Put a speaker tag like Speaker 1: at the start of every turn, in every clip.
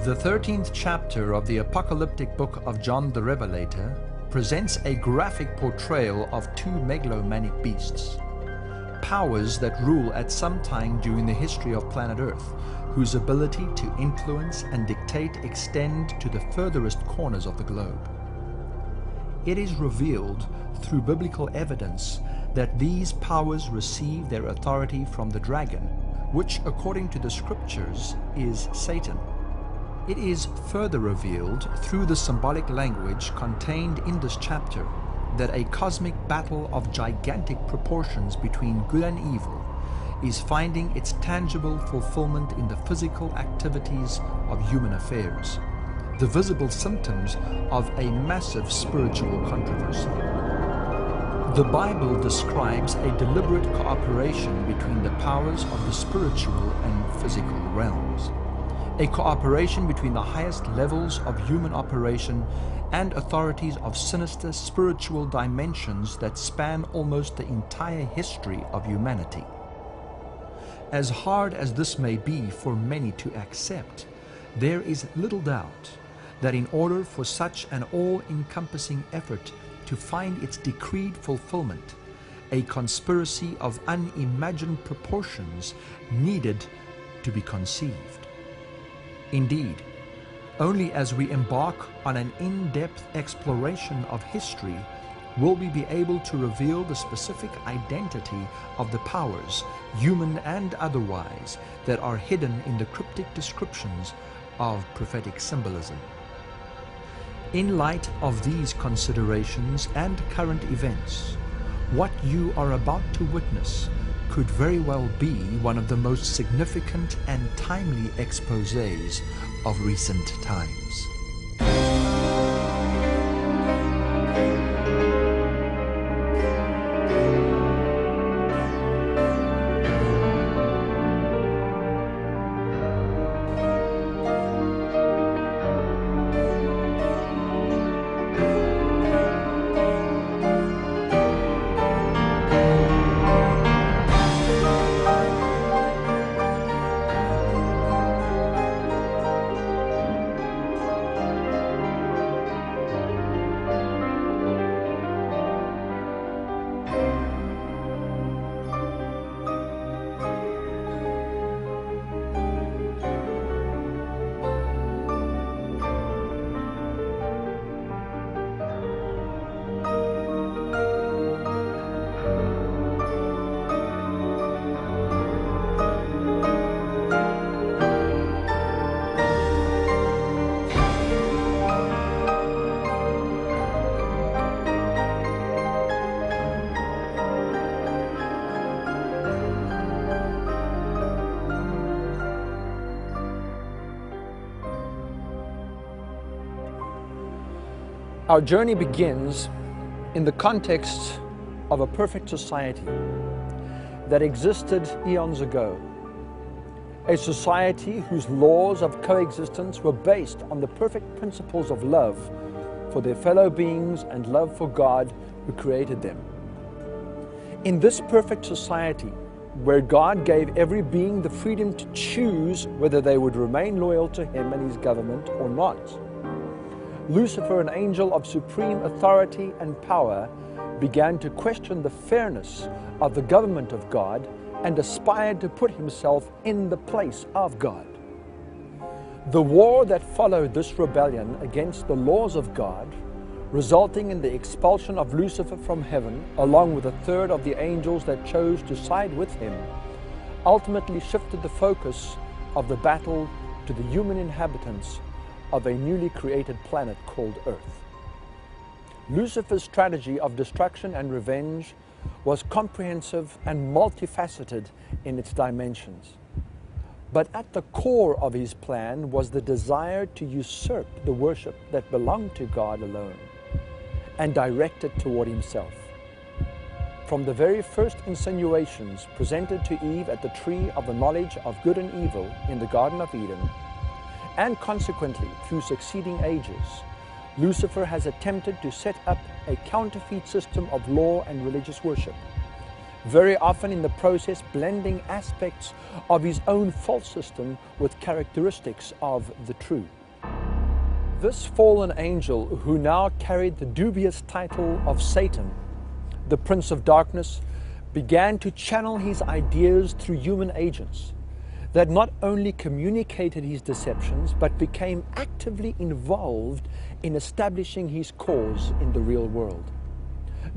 Speaker 1: The 13th chapter of the apocalyptic book of John the Revelator presents a graphic portrayal of two megalomaniac beasts, powers that rule at some time during the history of planet Earth, whose ability to influence and dictate extend to the furthest corners of the globe. It is revealed through biblical evidence that these powers receive their authority from the dragon, which according to the scriptures is Satan. It is further revealed through the symbolic language contained in this chapter that a cosmic battle of gigantic proportions between good and evil is finding its tangible fulfillment in the physical activities of human affairs, the visible symptoms of a massive spiritual controversy. The Bible describes a deliberate cooperation between the powers of the spiritual and physical realms, a cooperation between the highest levels of human operation and authorities of sinister spiritual dimensions that span almost the entire history of humanity. As hard as this may be for many to accept, there is little doubt that in order for such an all-encompassing effort to find its decreed fulfillment, a conspiracy of unimagined proportions needed to be conceived. Indeed, only as we embark on an in-depth exploration of history will we be able to reveal the specific identity of the powers, human and otherwise, that are hidden in the cryptic descriptions of prophetic symbolism. In light of these considerations and current events, what you are about to witness could very well be one of the most significant and timely exposés of recent times.
Speaker 2: Our journey begins in the context of a perfect society that existed eons ago. A society whose laws of coexistence were based on the perfect principles of love for their fellow beings and love for God who created them. In this perfect society, where God gave every being the freedom to choose whether they would remain loyal to Him and His government or not, Lucifer, an angel of supreme authority and power, began to question the fairness of the government of God and aspired to put himself in the place of God. The war that followed this rebellion against the laws of God, resulting in the expulsion of Lucifer from heaven, along with a third of the angels that chose to side with him, ultimately shifted the focus of the battle to the human inhabitants of a newly created planet called Earth. Lucifer's strategy of destruction and revenge was comprehensive and multifaceted in its dimensions. But at the core of his plan was the desire to usurp the worship that belonged to God alone and direct it toward himself. From the very first insinuations presented to Eve at the tree of the knowledge of good and evil in the Garden of Eden, and consequently through succeeding ages, Lucifer has attempted to set up a counterfeit system of law and religious worship very often in the process blending aspects of his own false system with characteristics of the true. This fallen angel, who now carried the dubious title of Satan, the Prince of Darkness, began to channel his ideas through human agents that not only communicated his deceptions, but became actively involved in establishing his cause in the real world.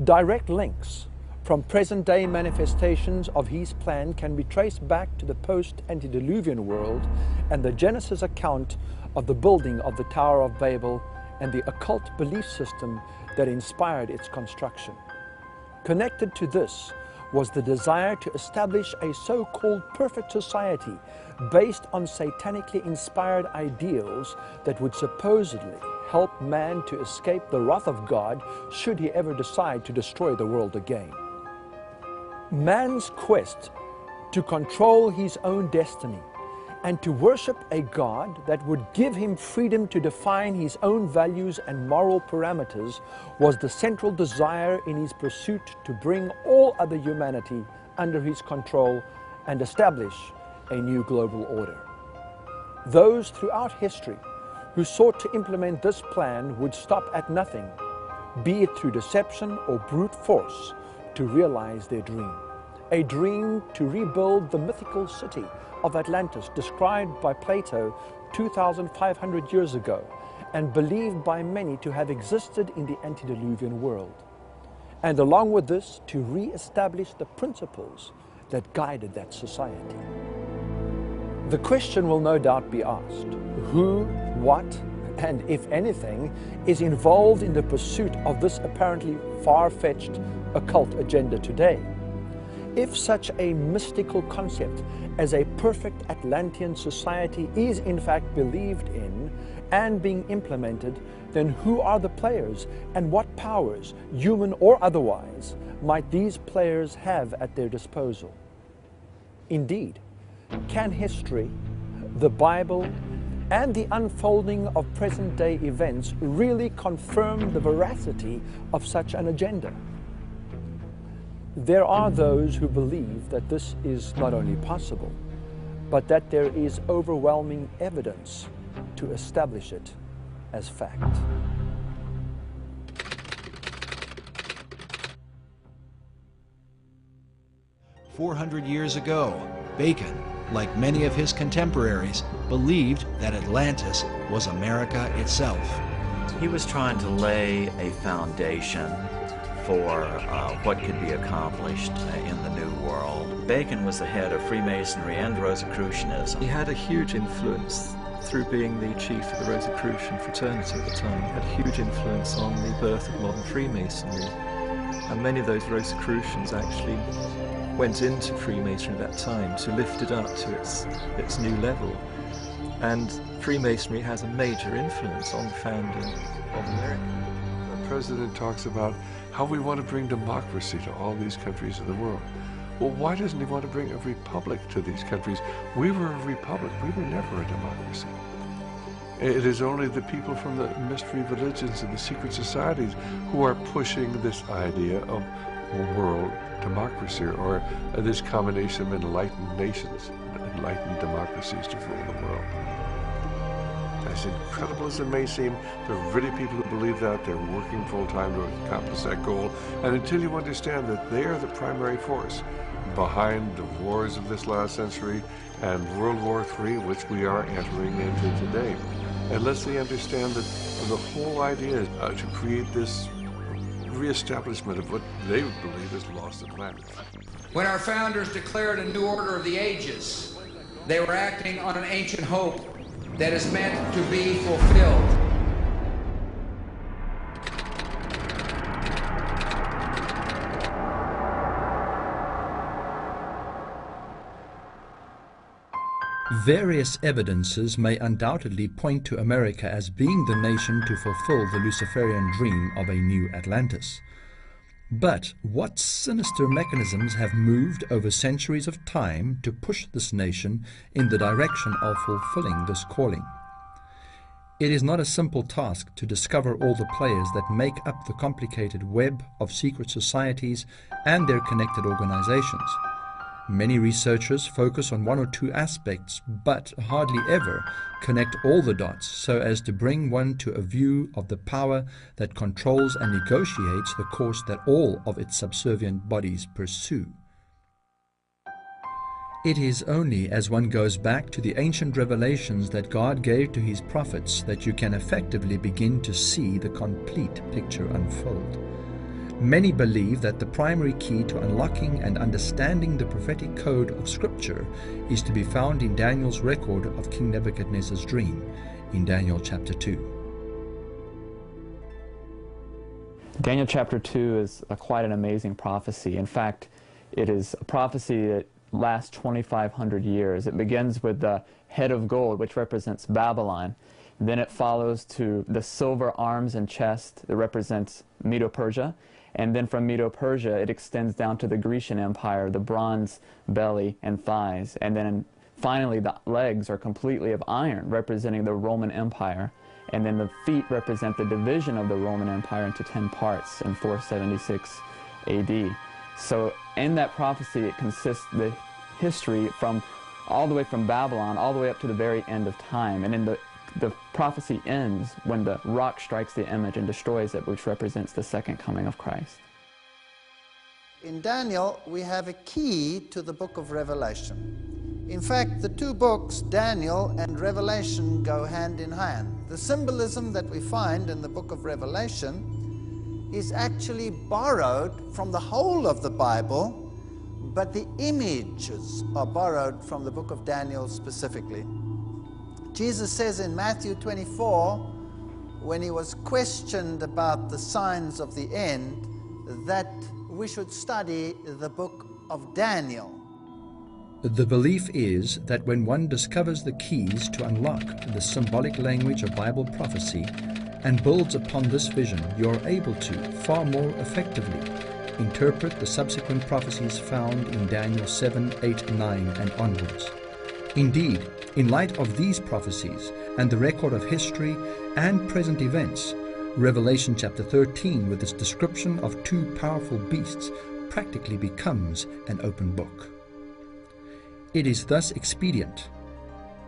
Speaker 2: Direct links from present-day manifestations of his plan can be traced back to the post-antediluvian world and the Genesis account of the building of the Tower of Babel and the occult belief system that inspired its construction. Connected to this was the desire to establish a so-called perfect society based on satanically inspired ideals that would supposedly help man to escape the wrath of God should he ever decide to destroy the world again. Man's quest to control his own destiny and to worship a God that would give him freedom to define his own values and moral parameters was the central desire in his pursuit to bring all other humanity under his control and establish a new global order. Those throughout history who sought to implement this plan would stop at nothing, be it through deception or brute force, to realize their dream. A dream to rebuild the mythical city of Atlantis, described by Plato 2,500 years ago and believed by many to have existed in the antediluvian world. And along with this, to re-establish the principles that guided that society. The question will no doubt be asked: who, what, and if anything, is involved in the pursuit of this apparently far-fetched occult agenda today? If such a mystical concept as a perfect Atlantean society is in fact believed in and being implemented, then who are the players and what powers, human or otherwise, might these players have at their disposal? Indeed, can history, the Bible, and the unfolding of present-day events really confirm the veracity of such an agenda? There are those who believe that this is not only possible, but that there is overwhelming evidence to establish it as fact.
Speaker 1: "400 years ago, Bacon, like many of his contemporaries, believed that Atlantis was America itself.
Speaker 3: He was trying to lay a foundation for what could be accomplished in the New World. Bacon was the head of Freemasonry and Rosicrucianism.
Speaker 4: He had a huge influence through being the chief of the Rosicrucian fraternity at the time. He had a huge influence on the birth of modern Freemasonry. And many of those Rosicrucians actually went into Freemasonry at that time to lift it up to its new level. And Freemasonry has a major influence on the founding of America.
Speaker 5: The president talks about how we want to bring democracy to all these countries of the world. Well, why doesn't he want to bring a republic to these countries? We were a republic. We were never a democracy. It is only the people from the mystery religions and the secret societies who are pushing this idea of world democracy, or this combination of enlightened nations, enlightened democracies to rule the world. As incredible as it may seem, there are really people who believe that. They're working full-time to accomplish that goal. And until you understand that they are the primary force behind the wars of this last century and World War III, which we are entering into today, unless they understand that the whole idea is to create this reestablishment of what they believe is lost Atlantis.
Speaker 6: When our founders declared a new order of the ages, they were acting on an ancient hope that is meant to be fulfilled.
Speaker 1: Various evidences may undoubtedly point to America as being the nation to fulfill the Luciferian dream of a new Atlantis. But what sinister mechanisms have moved over centuries of time to push this nation in the direction of fulfilling this calling? It is not a simple task to discover all the players that make up the complicated web of secret societies and their connected organizations. Many researchers focus on one or two aspects, but hardly ever connect all the dots so as to bring one to a view of the power that controls and negotiates the course that all of its subservient bodies pursue. It is only as one goes back to the ancient revelations that God gave to his prophets that you can effectively begin to see the complete picture unfold. Many believe that the primary key to unlocking and understanding the prophetic code of Scripture is to be found in Daniel's record of King Nebuchadnezzar's dream in Daniel chapter 2.
Speaker 7: Daniel chapter 2 is quite an amazing prophecy. In fact, it is a prophecy that lasts 2,500 years. It begins with the head of gold, which represents Babylon. Then it follows to the silver arms and chest that represents Medo-Persia. And then from Medo-Persia, it extends down to the Grecian Empire, the bronze belly and thighs. And then finally, the legs are completely of iron, representing the Roman Empire. And then the feet represent the division of the Roman Empire into 10 parts in 476 AD. So in that prophecy, it consists the history from all the way from Babylon, all the way up to the very end of time. And in the prophecy ends when the rock strikes the image and destroys it, which represents the second coming of Christ.
Speaker 8: In Daniel, we have a key to the book of Revelation. In fact, the two books, Daniel and Revelation, go hand in hand. The symbolism that we find in the book of Revelation is actually borrowed from the whole of the Bible, but the images are borrowed from the book of Daniel specifically. Jesus says in Matthew 24, when he was questioned about the signs of the end, that we should study the book of Daniel.
Speaker 1: The belief is that when one discovers the keys to unlock the symbolic language of Bible prophecy and builds upon this vision, you are able to, far more effectively, interpret the subsequent prophecies found in Daniel 7, 8, 9, and onwards. Indeed, in light of these prophecies and the record of history and present events, Revelation chapter 13, with its description of two powerful beasts, practically becomes an open book. It is thus expedient,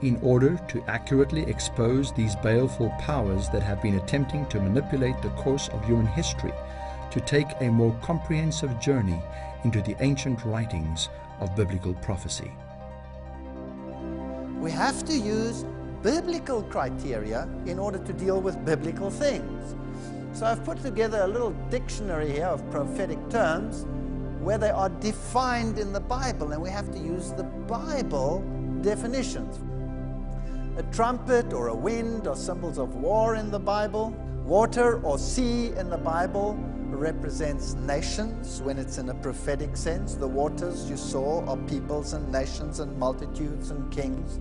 Speaker 1: in order to accurately expose these baleful powers that have been attempting to manipulate the course of human history, to take a more comprehensive journey into the ancient writings of biblical prophecy.
Speaker 8: We have to use biblical criteria in order to deal with biblical things. So I've put together a little dictionary here of prophetic terms where they are defined in the Bible, and we have to use the Bible definitions. A trumpet or a wind are symbols of war in the Bible. Water or sea in the Bible represents nations when it's in a prophetic sense. The waters you saw are peoples and nations and multitudes and kings.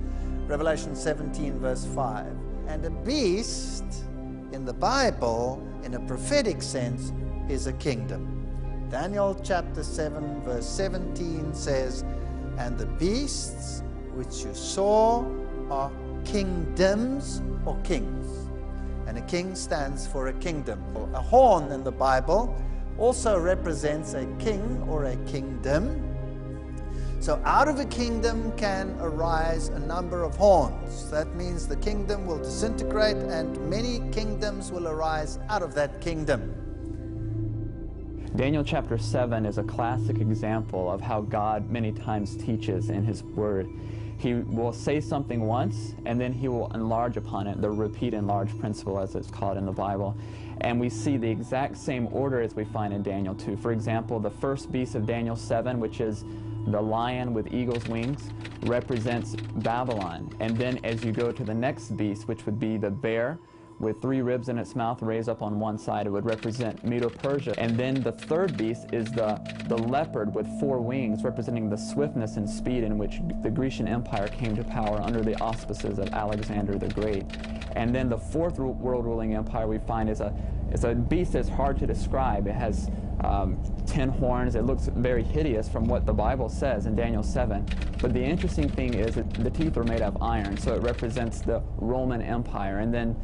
Speaker 8: Revelation 17 verse 5. And a beast in the Bible, in a prophetic sense, is a kingdom. Daniel chapter 7 verse 17 says, and the beasts which you saw are kingdoms or kings. And a king stands for a kingdom. A horn in the Bible also represents a king or a kingdom. So out of a kingdom can arise a number of horns. That means the kingdom will disintegrate and many kingdoms will arise out of that kingdom.
Speaker 7: Daniel chapter 7 is a classic example of how God many times teaches in His Word. He will say something once, and then He will enlarge upon it, the repeat enlarge principle as it's called in the Bible. And we see the exact same order as we find in Daniel 2. For example, the first beast of Daniel 7, which is the lion with eagle's wings, represents Babylon. And then as you go to the next beast, which would be the bear with 3 ribs in its mouth raised up on one side. It would represent Medo-Persia. And then the third beast is the leopard with 4 wings, representing the swiftness and speed in which the Grecian Empire came to power under the auspices of Alexander the Great. And then the fourth world ruling empire we find is a beast that's hard to describe. It has 10 horns. It looks very hideous from what the Bible says in Daniel 7. But the interesting thing is that the teeth are made of iron, so it represents the Roman Empire. And then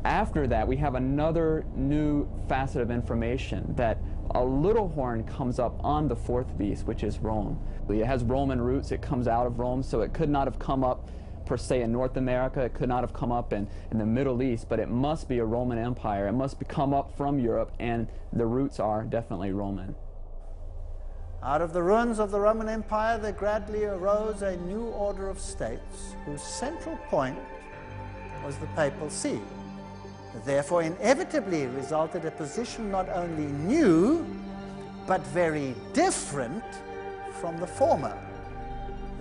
Speaker 7: after that, we have another new facet of information, that a little horn comes up on the fourth beast, which is Rome. It has Roman roots. It comes out of Rome, so it could not have come up per se in North America. It could not have come up in the Middle East, but it must be a Roman Empire. It must come up from Europe, and the roots are definitely Roman.
Speaker 8: Out of the ruins of the Roman Empire, there gradually arose a new order of states whose central point was the Papal See. Therefore, inevitably resulted a position not only new, but very different from the former.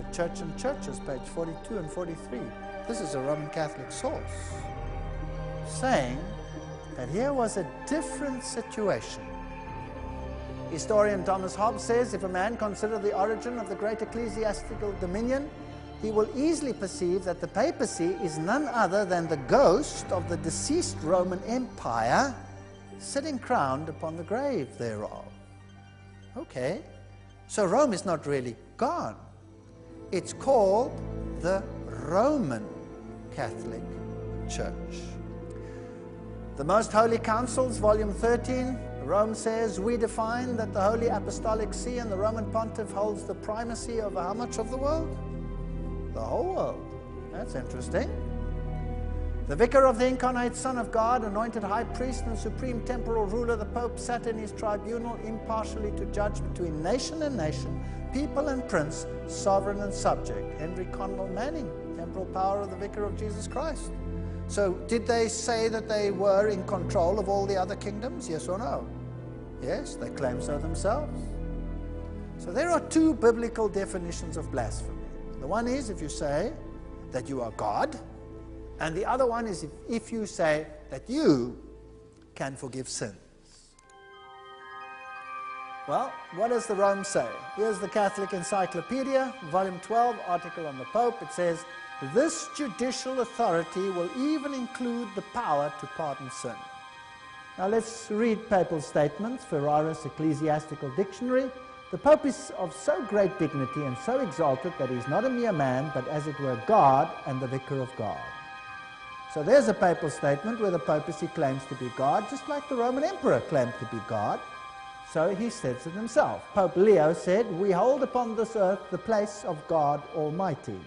Speaker 8: The Church and Churches, page 42 and 43. This is a Roman Catholic source, saying that here was a different situation. Historian Thomas Hobbes says, if a man consider the origin of the great ecclesiastical dominion, he will easily perceive that the papacy is none other than the ghost of the deceased Roman Empire sitting crowned upon the grave thereof. Okay, so Rome is not really gone. It's called the Roman Catholic Church. The Most Holy Councils, volume 13, Rome says, we define that the Holy Apostolic See and the Roman Pontiff holds the primacy over how much of the world? The whole world. That's interesting. The Vicar of the Incarnate Son of God, anointed High Priest and Supreme Temporal Ruler, the Pope sat in his tribunal impartially to judge between nation and nation, people and prince, sovereign and subject. Henry Connell Manning, temporal power of the Vicar of Jesus Christ. So did they say that they were in control of all the other kingdoms? Yes or no? Yes, they claim so themselves. So there are 2 biblical definitions of blasphemy. The one is if you say that you are God, and the other one is if you say that you can forgive sins. Well, what does the Rome say? Here's the Catholic Encyclopedia, volume 12, article on the Pope. It says, this judicial authority will even include the power to pardon sin. Now let's read papal statements, Ferraris Ecclesiastical Dictionary. The Pope is of so great dignity and so exalted that he is not a mere man, but as it were God and the Vicar of God. So there's a papal statement where the papacy claims to be God, just like the Roman Emperor claimed to be God. So he says it himself. Pope Leo said, we hold upon this earth the place of God Almighty.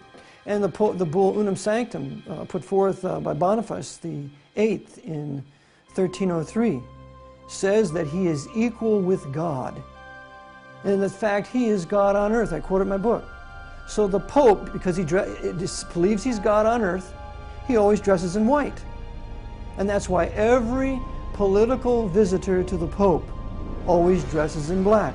Speaker 9: And the bull Unum Sanctum, put forth by Boniface the Eighth in 1303, says that he is equal with God. And in the fact, he is God on earth. I quoted my book. So the Pope, because he believes he's God on earth, he always dresses in white. And that's why every political visitor to the Pope always dresses in black.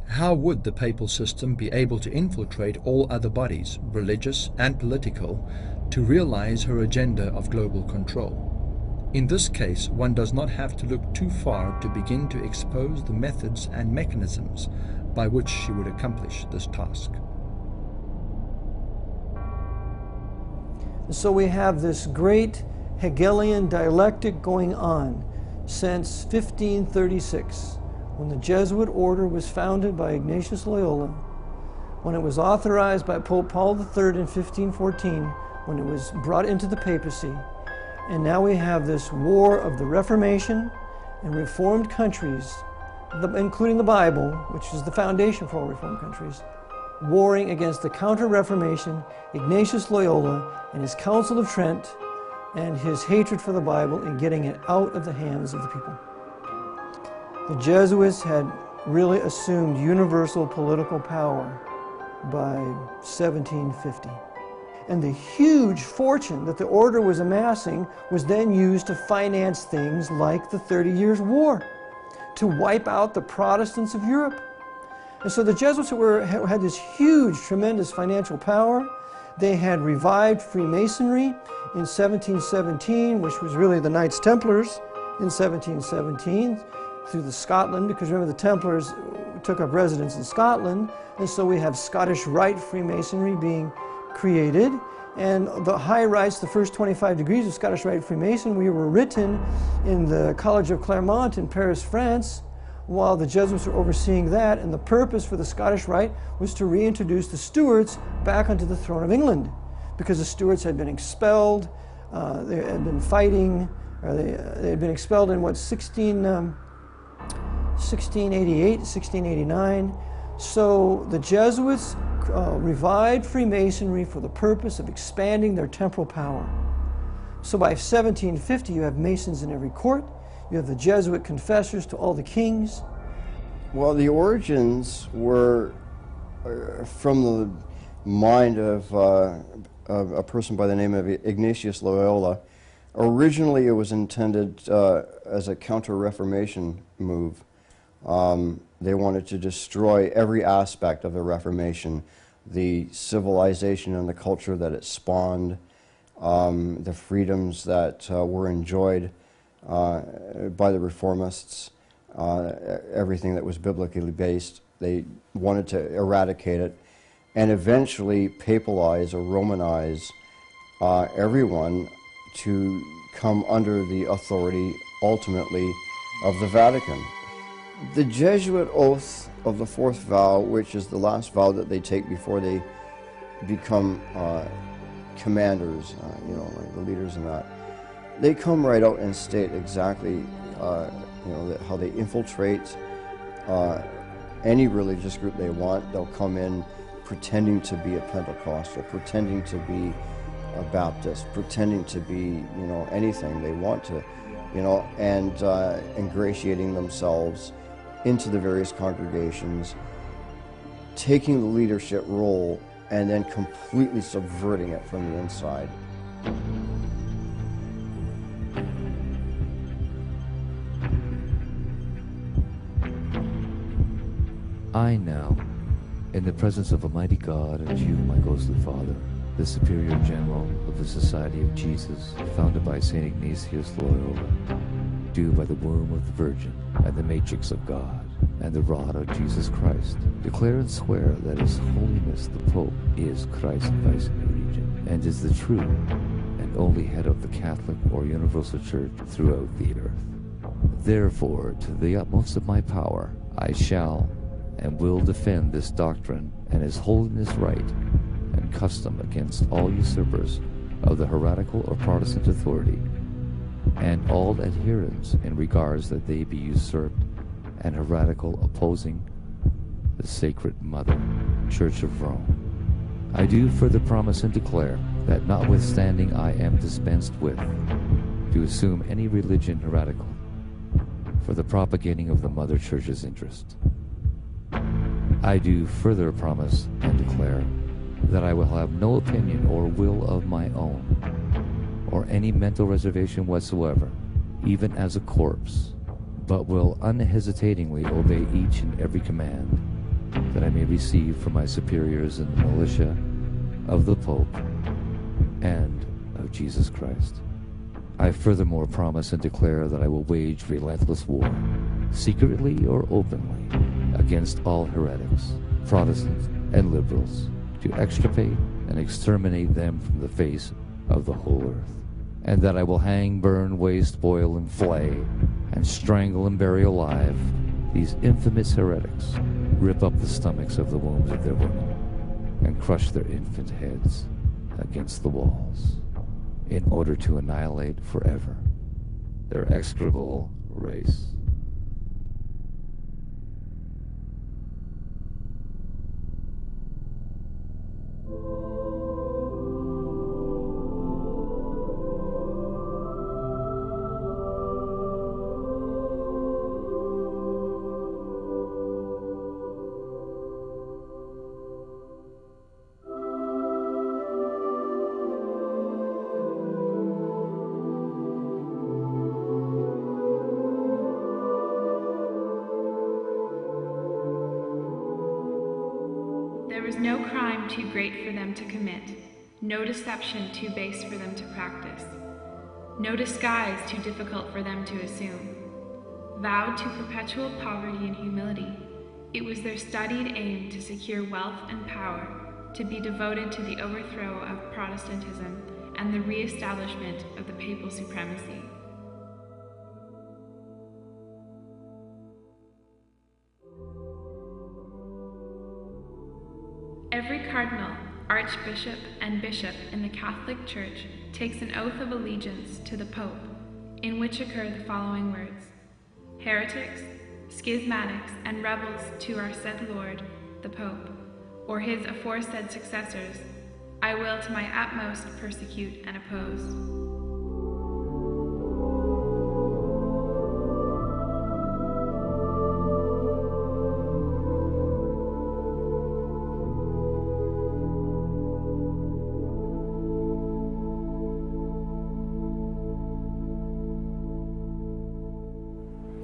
Speaker 1: How would the papal system be able to infiltrate all other bodies, religious and political, to realize her agenda of global control? In this case, one does not have to look too far to begin to expose the methods and mechanisms by which she would accomplish this task.
Speaker 9: So we have this great Hegelian dialectic going on since 1536. When the Jesuit order was founded by Ignatius Loyola, when it was authorized by Pope Paul III in 1514, when it was brought into the papacy, and now we have this war of the Reformation and Reformed countries, including the Bible, which is the foundation for all Reformed countries, warring against the Counter-Reformation, Ignatius Loyola and his Council of Trent, and his hatred for the Bible and getting it out of the hands of the people. The Jesuits had really assumed universal political power by 1750. And the huge fortune that the order was amassing was then used to finance things like the 30 Years' War, to wipe out the Protestants of Europe. And so the Jesuits had this huge, tremendous financial power. They had revived Freemasonry in 1717, which was really the Knights Templars in 1717 through the Scotland, because remember the Templars took up residence in Scotland, and so we have Scottish Rite Freemasonry being created. And the high rites, the first 25 degrees of Scottish Rite Freemasonry, were written in the College of Clermont in Paris, France, while the Jesuits were overseeing that. And the purpose for the Scottish Rite was to reintroduce the Stuarts back onto the throne of England, because the Stuarts had been expelled, they had been fighting, or they had been expelled in what, 1688, 1689. So the Jesuits revived Freemasonry for the purpose of expanding their temporal power. So by 1750, you have Masons in every court. You have the Jesuit confessors to all the kings.
Speaker 10: Well, the origins were from the mind of a person by the name of Ignatius Loyola. Originally, it was intended as a counter-Reformation move. They wanted to destroy every aspect of the Reformation, the civilization and the culture that it spawned, the freedoms that were enjoyed by the Reformists, everything that was biblically based. They wanted to eradicate it and eventually papalize or Romanize everyone to come under the authority, ultimately, of the Vatican. The Jesuit oath of the fourth vow, which is the last vow that they take before they become commanders, you know, like the leaders in that, they come right out and state exactly, you know, how they infiltrate any religious group they want. They'll come in pretending to be a Pentecostal, pretending to be a Baptist, pretending to be, you know, anything they want to, you know, and ingratiating themselves into the various congregations, taking the leadership role, and then completely subverting it from the inside.
Speaker 11: I now, in the presence of Almighty God and you, my ghostly Father, the Superior General of the Society of Jesus, founded by St. Ignatius Loyola, do by the womb of the Virgin and the matrix of God and the rod of Jesus Christ, declare and swear that His Holiness the Pope is Christ Viceroy Regent and is the true and only head of the Catholic or Universal Church throughout the earth. Therefore, to the utmost of my power, I shall and will defend this doctrine and His Holiness right and custom against all usurpers of the heretical or Protestant authority, and all adherents in regards that they be usurped and heretical, opposing the Sacred Mother, Church of Rome. I do further promise and declare that notwithstanding I am dispensed with to assume any religion heretical for the propagating of the Mother Church's interest, I do further promise and declare that I will have no opinion or will of my own, or any mental reservation whatsoever, even as a corpse, but will unhesitatingly obey each and every command that I may receive from my superiors in the militia of the Pope and of Jesus Christ. I furthermore promise and declare that I will wage relentless war, secretly or openly, against all heretics, Protestants, and liberals, to extirpate and exterminate them from the face of the whole earth, and that I will hang, burn, waste, boil, and flay, and strangle and bury alive these infamous heretics, rip up the stomachs of the wombs of their women, and crush their infant heads against the walls, in order to annihilate forever their execrable race.
Speaker 12: crime too great for them to commit, no deception too base for them to practice, no disguise too difficult for them to assume. Vowed to perpetual poverty and humility, it was their studied aim to secure wealth and power, to be devoted to the overthrow of Protestantism and the re-establishment of the papal supremacy. Every cardinal, archbishop, and bishop in the Catholic Church takes an oath of allegiance to the Pope, in which occur the following words: heretics, schismatics, and rebels to our said Lord, the Pope, or his aforesaid successors, I will to my utmost persecute and oppose.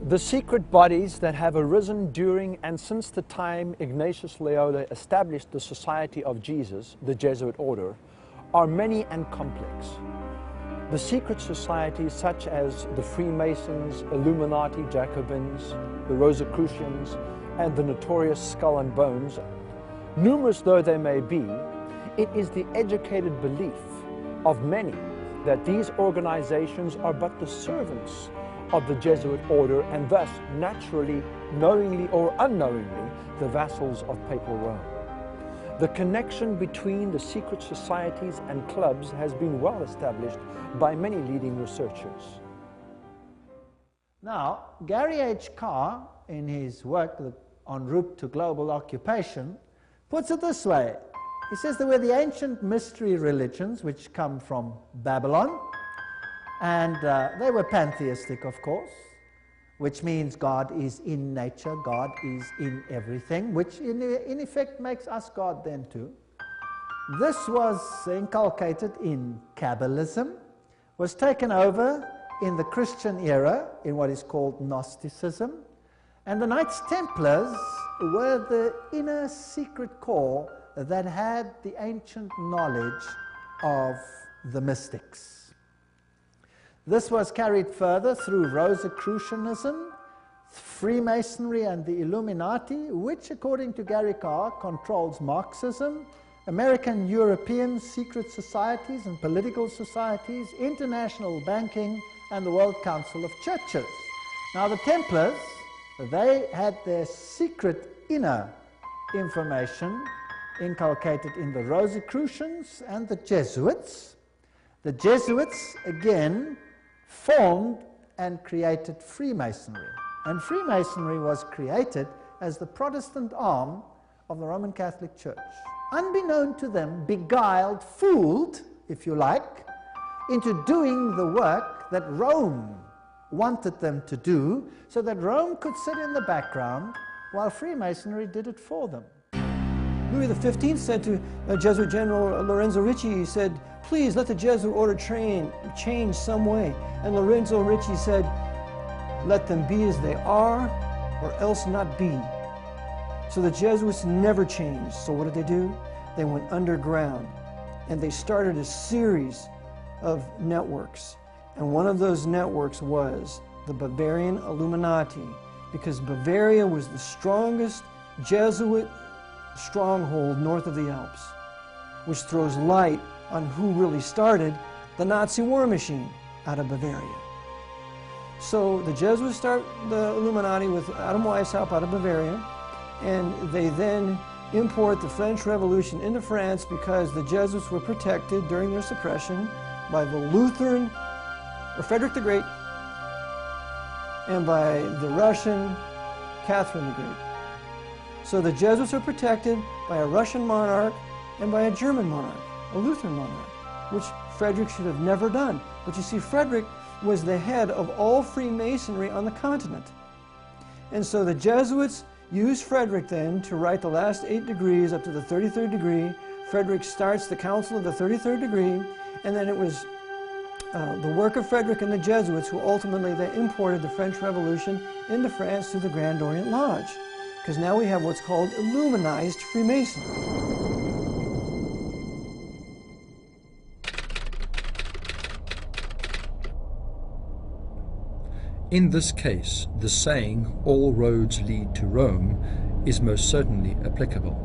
Speaker 2: The secret bodies that have arisen during and since the time Ignatius Loyola established the Society of Jesus, the Jesuit order, are many and complex. The secret societies such as the Freemasons, Illuminati Jacobins, the Rosicrucians, and the notorious Skull and Bones, numerous though they may be, it is the educated belief of many that these organizations are but the servants of the Jesuit order, and thus naturally, knowingly or unknowingly, the vassals of Papal Rome. The connection between the secret societies and clubs has been well established by many leading researchers.
Speaker 8: Now, Gary H. Carr, in his work En Route to Global Occupation, puts it this way. He says there were the ancient mystery religions which come from Babylon, and they were pantheistic, of course, which means God is in nature, God is in everything, which in effect makes us God then too. This was inculcated in Kabbalism, was taken over in the Christian era in what is called Gnosticism, and the Knights Templars were the inner secret core that had the ancient knowledge of the mystics. This was carried further through Rosicrucianism, Freemasonry, and the Illuminati, which, according to Gary Carr, controls Marxism, American European secret societies and political societies, international banking, and the World Council of Churches. Now, the Templars, they had their secret inner information inculcated in the Rosicrucians and the Jesuits. The Jesuits, again, formed and created Freemasonry. And Freemasonry was created as the Protestant arm of the Roman Catholic Church. Unbeknown to them, beguiled, fooled, if you like, into doing the work that Rome wanted them to do, so that Rome could sit in the background while Freemasonry did it for them.
Speaker 9: Louis XV said to Jesuit General Lorenzo Ricci, he said, please let the Jesuit order change some way. And Lorenzo Ricci said, let them be as they are, or else not be. So the Jesuits never changed. So what did they do? They went underground, and they started a series of networks. And one of those networks was the Bavarian Illuminati, because Bavaria was the strongest Jesuit stronghold north of the Alps, which throws light on who really started the Nazi war machine out of Bavaria. So the Jesuits start the Illuminati with Adam Weishaupt out of Bavaria, and they then import the French Revolution into France because the Jesuits were protected during their suppression by the Lutheran, or Frederick the Great, and by the Russian Catherine the Great. So the Jesuits are protected by a Russian monarch and by a German monarch, a Lutheran monarch, which Frederick should have never done. But you see, Frederick was the head of all Freemasonry on the continent. And so the Jesuits used Frederick then to write the last 8 degrees up to the 33rd degree. Frederick starts the Council of the 33rd degree, and then it was the work of Frederick and the Jesuits who ultimately they imported the French Revolution into France through the Grand Orient Lodge. Because now we have what's called Illuminized Freemasonry.
Speaker 1: In this case, the saying, "all roads lead to Rome," is most certainly applicable.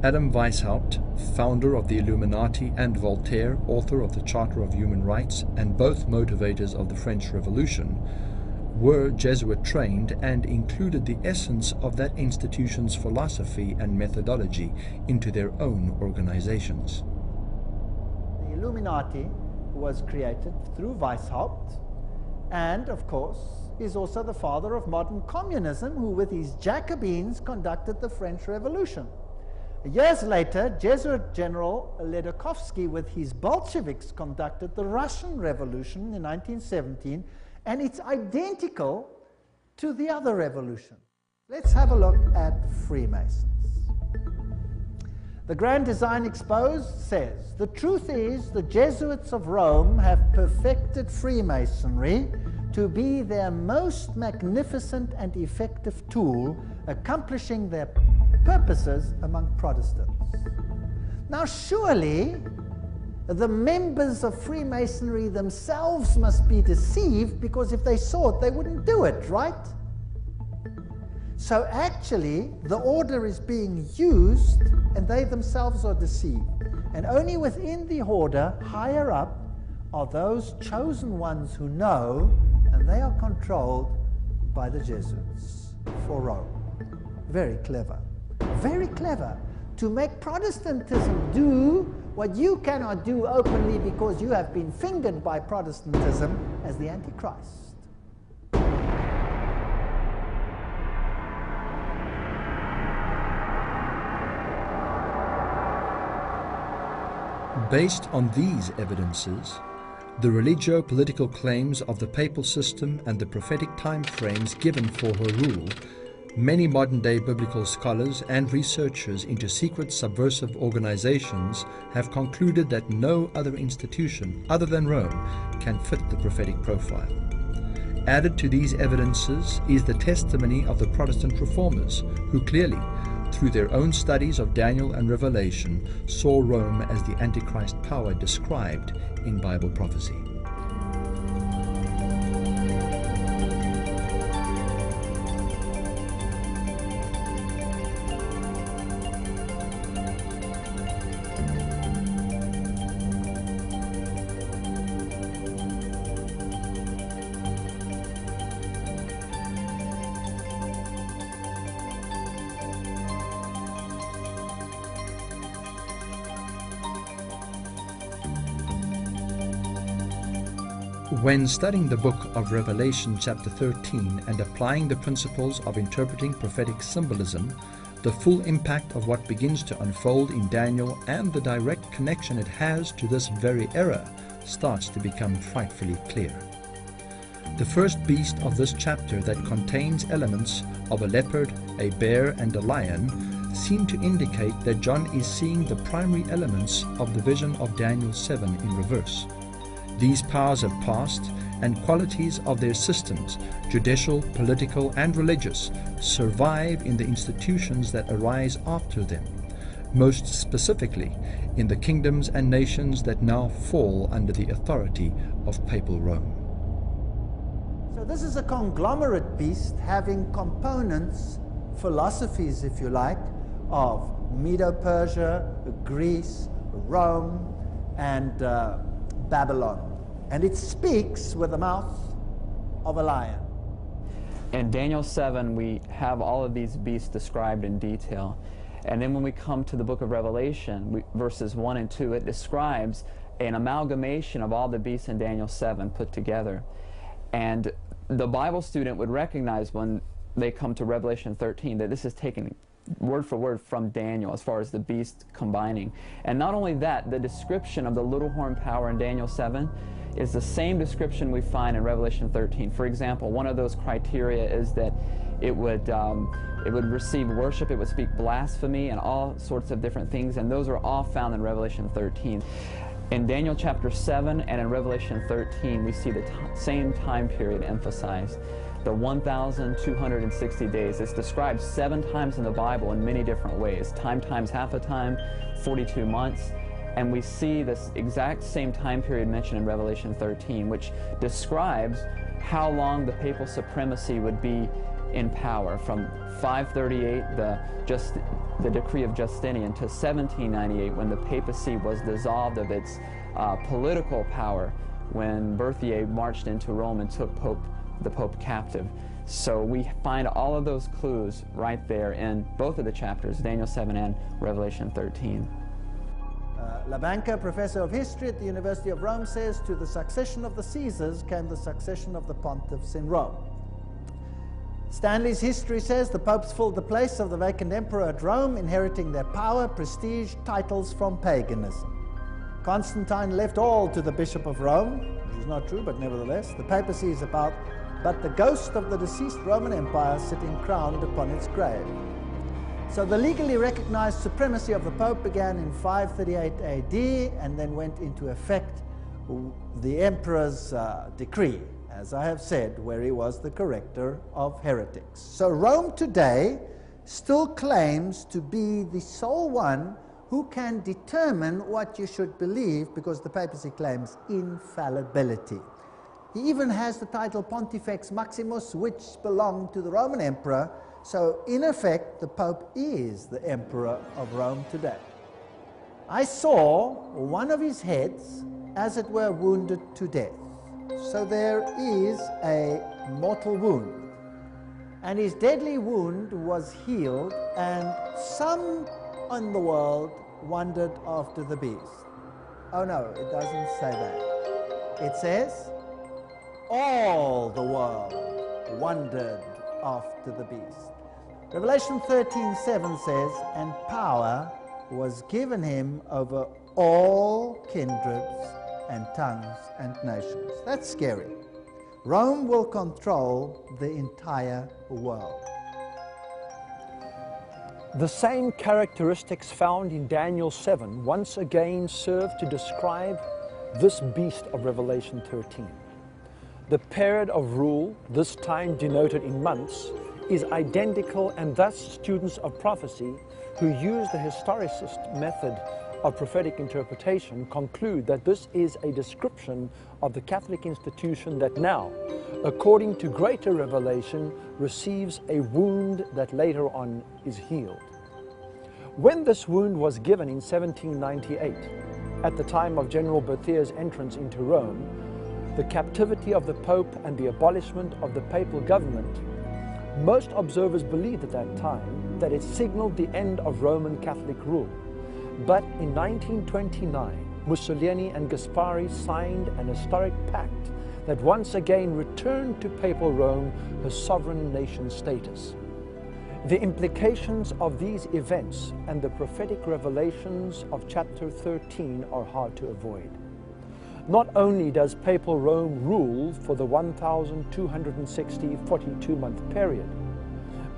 Speaker 1: Adam Weishaupt, founder of the Illuminati, and Voltaire, author of the Charter of Human Rights, and both motivators of the French Revolution, were Jesuit trained and included the essence of that institution's philosophy and methodology into their own organizations.
Speaker 8: The Illuminati was created through Weishaupt, and of course is also the father of modern communism, who with his Jacobins conducted the French Revolution. Years later, Jesuit General Ledochowski with his Bolsheviks conducted the Russian Revolution in 1917, and it's identical to the other revolution. Let's have a look at Freemasons. The Grand Design Exposed says, "The truth is the Jesuits of Rome have perfected Freemasonry to be their most magnificent and effective tool, accomplishing their purposes among Protestants." Now surely the members of Freemasonry themselves must be deceived, because if they saw it, they wouldn't do it, right? So actually, the order is being used, and they themselves are deceived. And only within the order, higher up, are those chosen ones who know, and they are controlled by the Jesuits for Rome. Very clever. Very clever. To make Protestantism do what you cannot do openly because you have been fingered by Protestantism as the Antichrist.
Speaker 1: Based on these evidences, the religio-political claims of the papal system and the prophetic time frames given for her rule, many modern-day biblical scholars and researchers into secret subversive organizations have concluded that no other institution other than Rome can fit the prophetic profile. Added to these evidences is the testimony of the Protestant reformers, who clearly, through their own studies of Daniel and Revelation, saw Rome as the Antichrist power described in Bible prophecy. When studying the book of Revelation chapter 13 and applying the principles of interpreting prophetic symbolism, the full impact of what begins to unfold in Daniel and the direct connection it has to this very era starts to become frightfully clear. The first beast of this chapter, that contains elements of a leopard, a bear, and a lion, seem to indicate that John is seeing the primary elements of the vision of Daniel 7 in reverse. These powers have passed, and qualities of their systems, judicial, political, and religious, survive in the institutions that arise after them, most specifically in the kingdoms and nations that now fall under the authority of Papal Rome.
Speaker 8: So this is a conglomerate beast having components, philosophies if you like, of Medo-Persia, Greece, Rome, and Babylon. And it speaks with the mouth of a lion.
Speaker 7: In Daniel 7, we have all of these beasts described in detail. And then when we come to the book of Revelation, verses 1 and 2, it describes an amalgamation of all the beasts in Daniel 7 put together. And the Bible student would recognize when they come to Revelation 13 that this is taken word for word from Daniel as far as the beast combining. And not only that, the description of the little horn power in Daniel 7 is the same description we find in Revelation 13. For example, one of those criteria is that it would receive worship, it would speak blasphemy and all sorts of different things, and those are all found in Revelation 13. In Daniel chapter 7 and in Revelation 13, we see the same time period emphasized. The 1,260 days. It's described 7 times in the Bible in many different ways. Time times half a time, 42 months. And we see this exact same time period mentioned in Revelation 13, which describes how long the papal supremacy would be in power, from 538, the decree of Justinian, to 1798, when the papacy was dissolved of its political power, when Berthier marched into Rome and took the Pope captive. So we find all of those clues right there in both of the chapters, Daniel 7 and Revelation 13.
Speaker 8: Labanca, professor of history at the University of Rome, says, to the succession of the Caesars came the succession of the pontiffs in Rome. Stanley's history says the popes filled the place of the vacant emperor at Rome, inheriting their power, prestige, titles from paganism. Constantine left all to the Bishop of Rome, which is not true, but nevertheless, the papacy is about but the ghost of the deceased Roman Empire sitting crowned upon its grave. So the legally recognized supremacy of the Pope began in 538 AD and then went into effect the emperor's decree, as I have said, where he was the corrector of heretics. So Rome today still claims to be the sole one who can determine what you should believe, because the papacy claims infallibility. He even has the title Pontifex Maximus, which belonged to the Roman emperor. So in effect, the Pope is the emperor of Rome today. I saw one of his heads, as it were, wounded to death. So there is a mortal wound. And his deadly wound was healed, and some in the world wondered after the beast. Oh no, it doesn't say that. It says, all the world wondered after the beast. Revelation 13:7 says, and power was given him over all kindreds and tongues and nations. That's scary. Rome will control the entire world.
Speaker 2: The same characteristics found in Daniel 7 once again serve to describe this beast of Revelation 13. The period of rule, this time denoted in months, is identical, and thus students of prophecy who use the historicist method of prophetic interpretation conclude that this is a description of the Catholic institution that now, according to greater revelation, receives a wound that later on is healed. When this wound was given in 1798, at the time of General Berthier's entrance into Rome, the captivity of the Pope and the abolishment of the papal government, most observers believed at that time that it signaled the end of Roman Catholic rule. But in 1929, Mussolini and Gaspari signed an historic pact that once again returned to papal Rome her sovereign nation status. The implications of these events and the prophetic revelations of chapter 13 are hard to avoid. Not only does papal Rome rule for the 1,260 42-month period,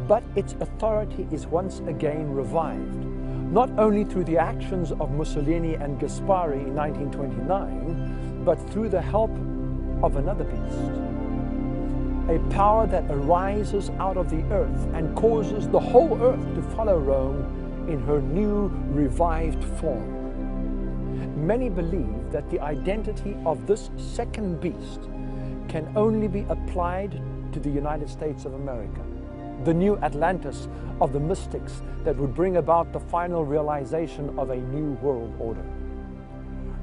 Speaker 2: but its authority is once again revived, not only through the actions of Mussolini and Gaspari in 1929, but through the help of another beast, a power that arises out of the earth and causes the whole earth to follow Rome in her new revived form. Many believe that the identity of this second beast can only be applied to the United States of America, the new Atlantis of the mystics that would bring about the final realization of a new world order.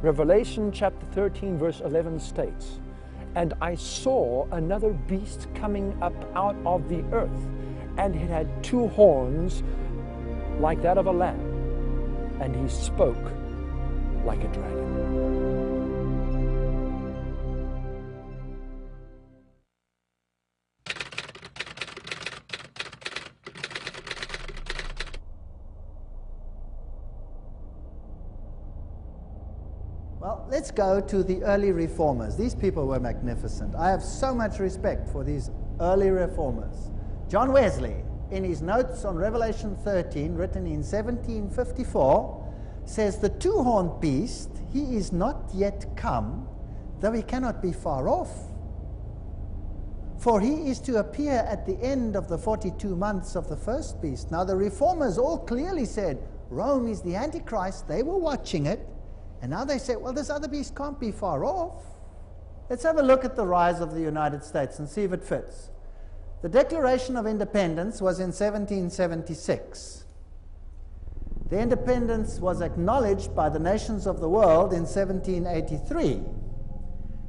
Speaker 2: Revelation chapter 13 verse 11 states, and I saw another beast coming up out of the earth, and it had two horns like that of a lamb, and he spoke like a dragon.
Speaker 8: Well, let's go to the early reformers. These people were magnificent. I have so much respect for these early reformers. John Wesley, in his notes on Revelation 13, written in 1754, says, the two-horned beast, he is not yet come, though he cannot be far off. For he is to appear at the end of the 42 months of the first beast. Now the reformers all clearly said, Rome is the Antichrist. They were watching it. And now they say, well, this other beast can't be far off. Let's have a look at the rise of the United States and see if it fits. The Declaration of Independence was in 1776. The independence was acknowledged by the nations of the world in 1783.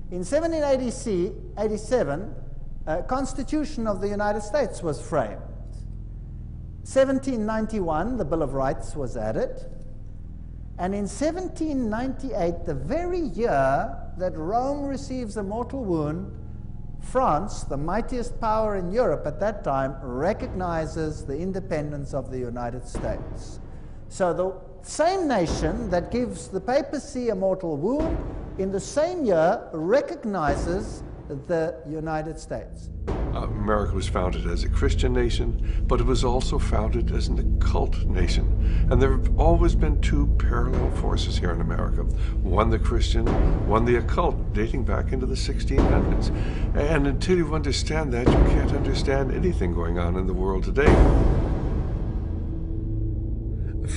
Speaker 8: In 1787, a Constitution of the United States was framed. 1791, the Bill of Rights was added. And in 1798, the very year that Rome receives a mortal wound, France, the mightiest power in Europe at that time, recognizes the independence of the United States. So the same nation that gives the papacy a mortal wound, in the same year recognizes the United States.
Speaker 5: America was founded as a Christian nation, but it was also founded as an occult nation. And there have always been two parallel forces here in America. One the Christian, one the occult, dating back into the 1600s. And until you understand that, you can't understand anything going on in the world today.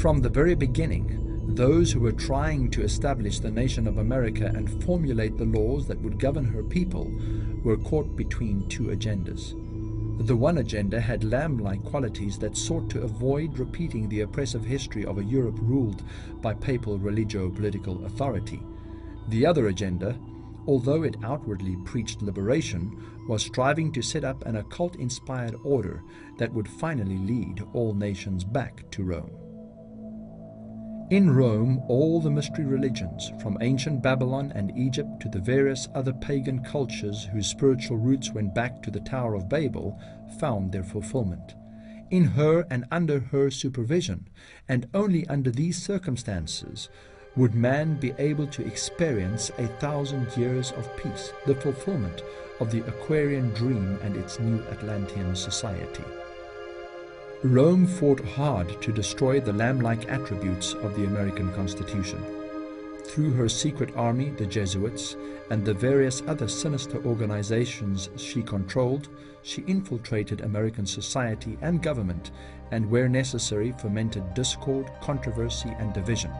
Speaker 1: From the very beginning, those who were trying to establish the nation of America and formulate the laws that would govern her people were caught between two agendas. The one agenda had lamb-like qualities that sought to avoid repeating the oppressive history of a Europe ruled by papal religio-political authority. The other agenda, although it outwardly preached liberation, was striving to set up an occult-inspired order that would finally lead all nations back to Rome. In Rome, all the mystery religions, from ancient Babylon and Egypt to the various other pagan cultures whose spiritual roots went back to the Tower of Babel, found their fulfillment. In her and under her supervision, and only under these circumstances, would man be able to experience 1,000 years of peace, the fulfillment of the Aquarian dream and its new Atlantean society. Rome fought hard to destroy the lamb-like attributes of the American Constitution. Through her secret army, the Jesuits, and the various other sinister organizations she controlled, she infiltrated American society and government, and where necessary fomented discord, controversy, and division.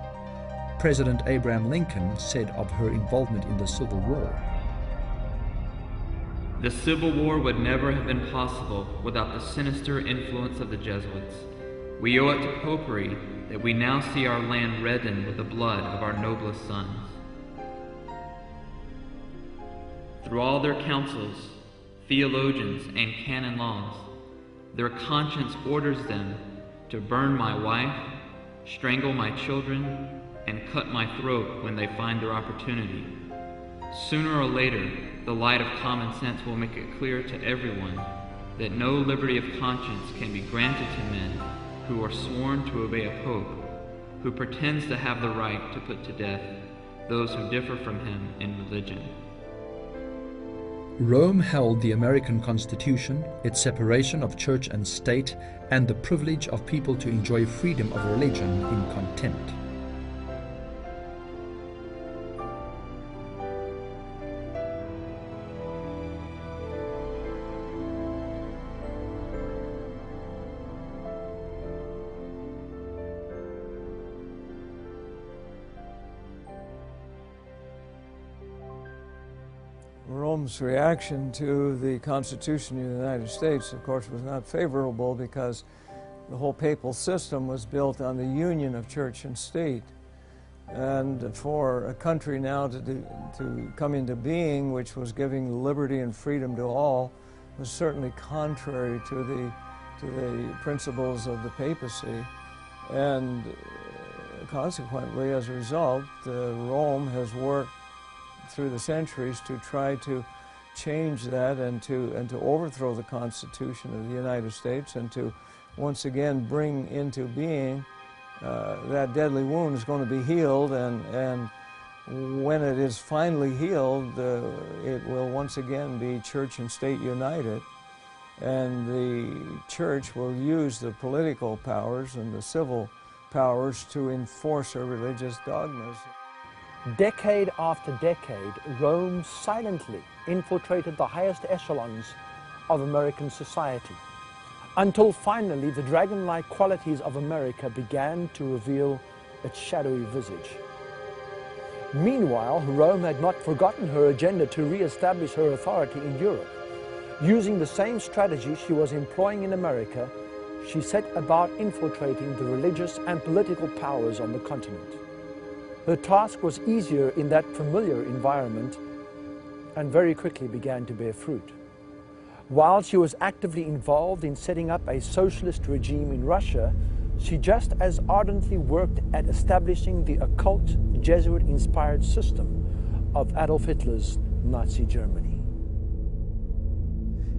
Speaker 1: President Abraham Lincoln said of her involvement in the Civil War,
Speaker 13: "The Civil War would never have been possible without the sinister influence of the Jesuits. We owe it to popery that we now see our land reddened with the blood of our noblest sons. Through all their councils, theologians, and canon laws, their conscience orders them to burn my wife, strangle my children, and cut my throat when they find their opportunity. Sooner or later, the light of common sense will make it clear to everyone that no liberty of conscience can be granted to men who are sworn to obey a pope who pretends to have the right to put to death those who differ from him in religion."
Speaker 1: Rome held the American Constitution, its separation of church and state, and the privilege of people to enjoy freedom of religion in contempt.
Speaker 9: Rome's reaction to the Constitution of the United States, of course, was not favorable because the whole papal system was built on the union of church and state. And for a country now to come into being, which was giving liberty and freedom to all, was certainly contrary to the principles of the papacy. And consequently, as a result, Rome has worked through the centuries to try to change that and to overthrow the Constitution of the United States and to once again bring into being that deadly wound is going to be healed, and when it is finally healed, it will once again be church and state united, and the church will use the political powers and the civil powers to enforce her religious dogmas.
Speaker 2: Decade after decade, Rome silently infiltrated the highest echelons of American society, until finally the dragon-like qualities of America began to reveal its shadowy visage. Meanwhile, Rome had not forgotten her agenda to re-establish her authority in Europe. Using the same strategy she was employing in America, she set about infiltrating the religious and political powers on the continent. Her task was easier in that familiar environment and very quickly began to bear fruit. While she was actively involved in setting up a socialist regime in Russia, she just as ardently worked at establishing the occult, Jesuit-inspired system of Adolf Hitler's Nazi Germany.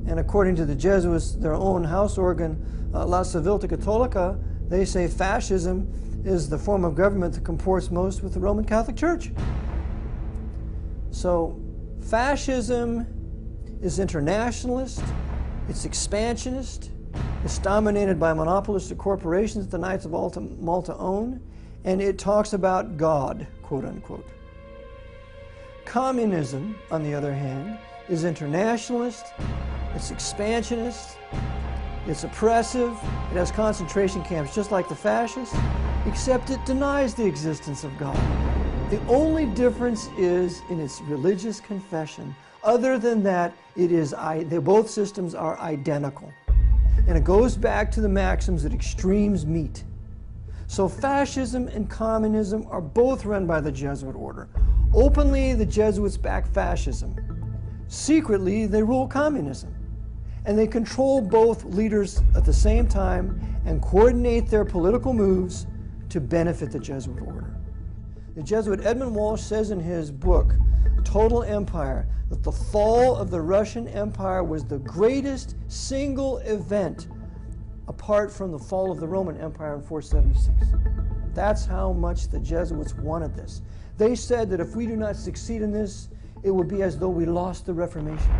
Speaker 9: And according to the Jesuits, their own house organ, La Civiltà Cattolica, they say fascism is the form of government that comports most with the Roman Catholic Church. So fascism is internationalist, it's expansionist, it's dominated by monopolistic corporations that the Knights of Malta own, and it talks about God, quote unquote. Communism, on the other hand, is internationalist, it's expansionist, it's oppressive, it has concentration camps just like the fascists, except it denies the existence of God. The only difference is in its religious confession. Other than that, both systems are identical. And it goes back to the maxims that extremes meet. So fascism and communism are both run by the Jesuit order. Openly, the Jesuits back fascism. Secretly, they rule communism. And they control both leaders at the same time and coordinate their political moves to benefit the Jesuit order. The Jesuit Edmund Walsh says in his book, Total Empire, that the fall of the Russian Empire was the greatest single event apart from the fall of the Roman Empire in 476. That's how much the Jesuits wanted this. They said that if we do not succeed in this, it would be as though we lost the Reformation.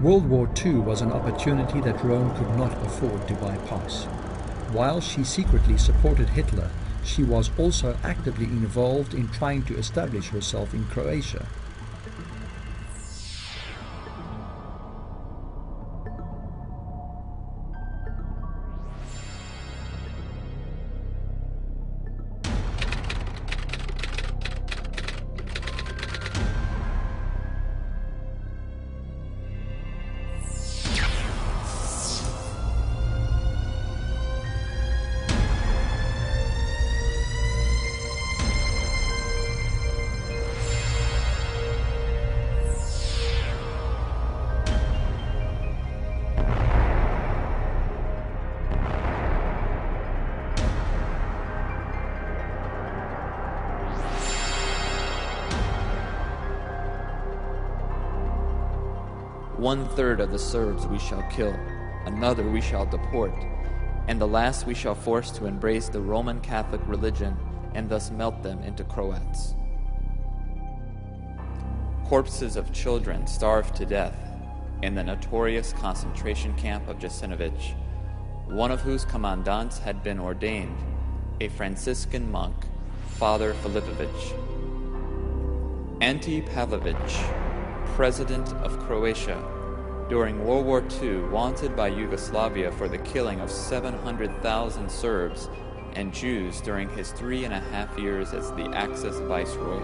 Speaker 1: World War II was an opportunity that Rome could not afford to bypass. While she secretly supported Hitler, she was also actively involved in trying to establish herself in Croatia.
Speaker 14: One-third of the Serbs we shall kill, another we shall deport, and the last we shall force to embrace the Roman Catholic religion and thus melt them into Croats. Corpses of children starved to death in the notorious concentration camp of Jasenovac, one of whose commandants had been ordained, a Franciscan monk, Father Filipovic. Ante Pavlovich, President of Croatia, during World War II, wanted by Yugoslavia for the killing of 700,000 Serbs and Jews during his 3.5 years as the Axis Viceroy.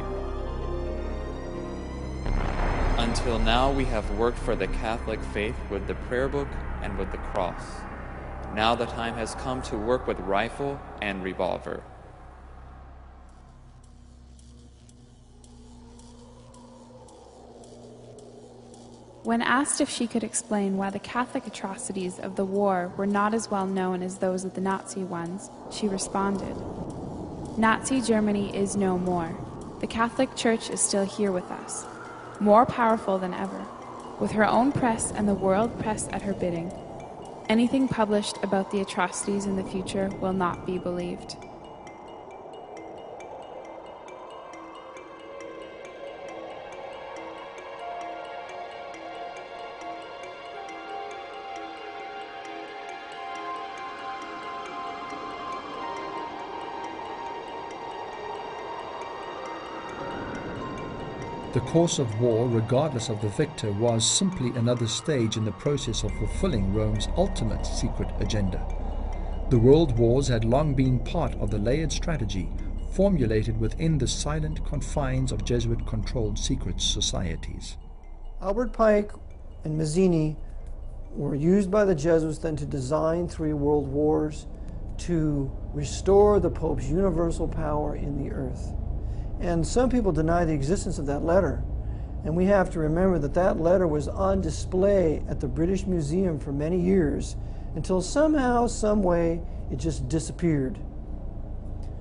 Speaker 14: Until now, we have worked for the Catholic faith with the prayer book and with the cross. Now the time has come to work with rifle and revolver.
Speaker 12: When asked if she could explain why the Catholic atrocities of the war were not as well known as those of the Nazi ones, she responded, "Nazi Germany is no more. The Catholic Church is still here with us, more powerful than ever, with her own press and the world press at her bidding. Anything published about the atrocities in the future will not be believed."
Speaker 1: The course of war, regardless of the victor, was simply another stage in the process of fulfilling Rome's ultimate secret agenda. The world wars had long been part of the layered strategy formulated within the silent confines of Jesuit-controlled secret societies.
Speaker 9: Albert Pike and Mazzini were used by the Jesuits then to design 3 world wars to restore the Pope's universal power in the earth. And some people deny the existence of that letter. And we have to remember that that letter was on display at the British Museum for many years until somehow, some way, it just disappeared.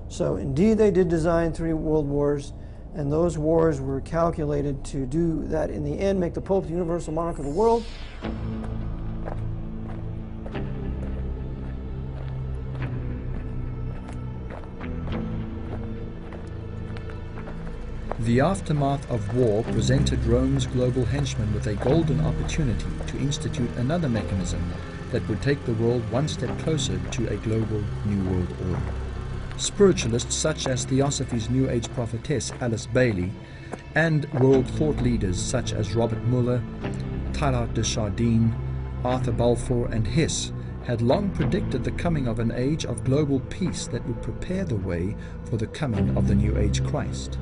Speaker 9: So indeed they did design 3 world wars, and those wars were calculated to do that in the end, make the Pope the universal monarch of the world.
Speaker 1: The aftermath of war presented Rome's global henchmen with a golden opportunity to institute another mechanism that would take the world one step closer to a global New World Order. Spiritualists such as Theosophy's New Age prophetess Alice Bailey and world thought leaders such as Robert Muller, Teilhard de Chardin, Arthur Balfour and Hess had long predicted the coming of an age of global peace that would prepare the way for the coming of the New Age Christ.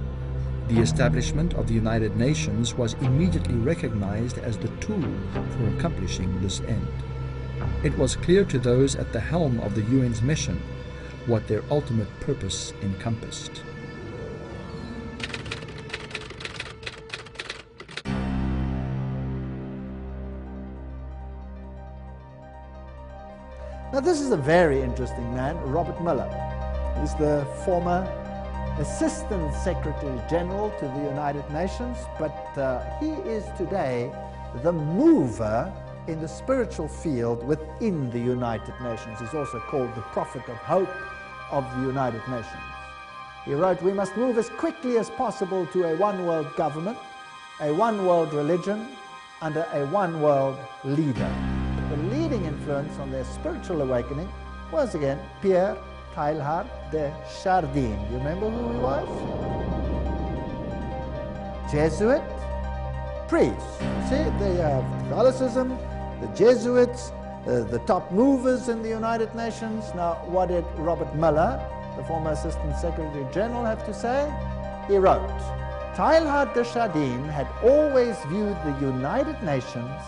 Speaker 1: The establishment of the United Nations was immediately recognized as the tool for accomplishing this end. It was clear to those at the helm of the UN's mission what their ultimate purpose encompassed.
Speaker 8: Now this is a very interesting man, Robert Muller. He's the former Assistant Secretary General to the United Nations, but he is today the mover in the spiritual field within the United Nations. He's also called the Prophet of Hope of the United Nations. He wrote, "We must move as quickly as possible to a one-world government, a one-world religion, under a one-world leader." The leading influence on their spiritual awakening was again Pierre Teilhard de Chardin. You remember who he was? Jesuit priest. See, they have Catholicism, the Jesuits, the top movers in the United Nations. Now, what did Robert Muller, the former Assistant Secretary General, have to say? He wrote, "Teilhard de Chardin had always viewed the United Nations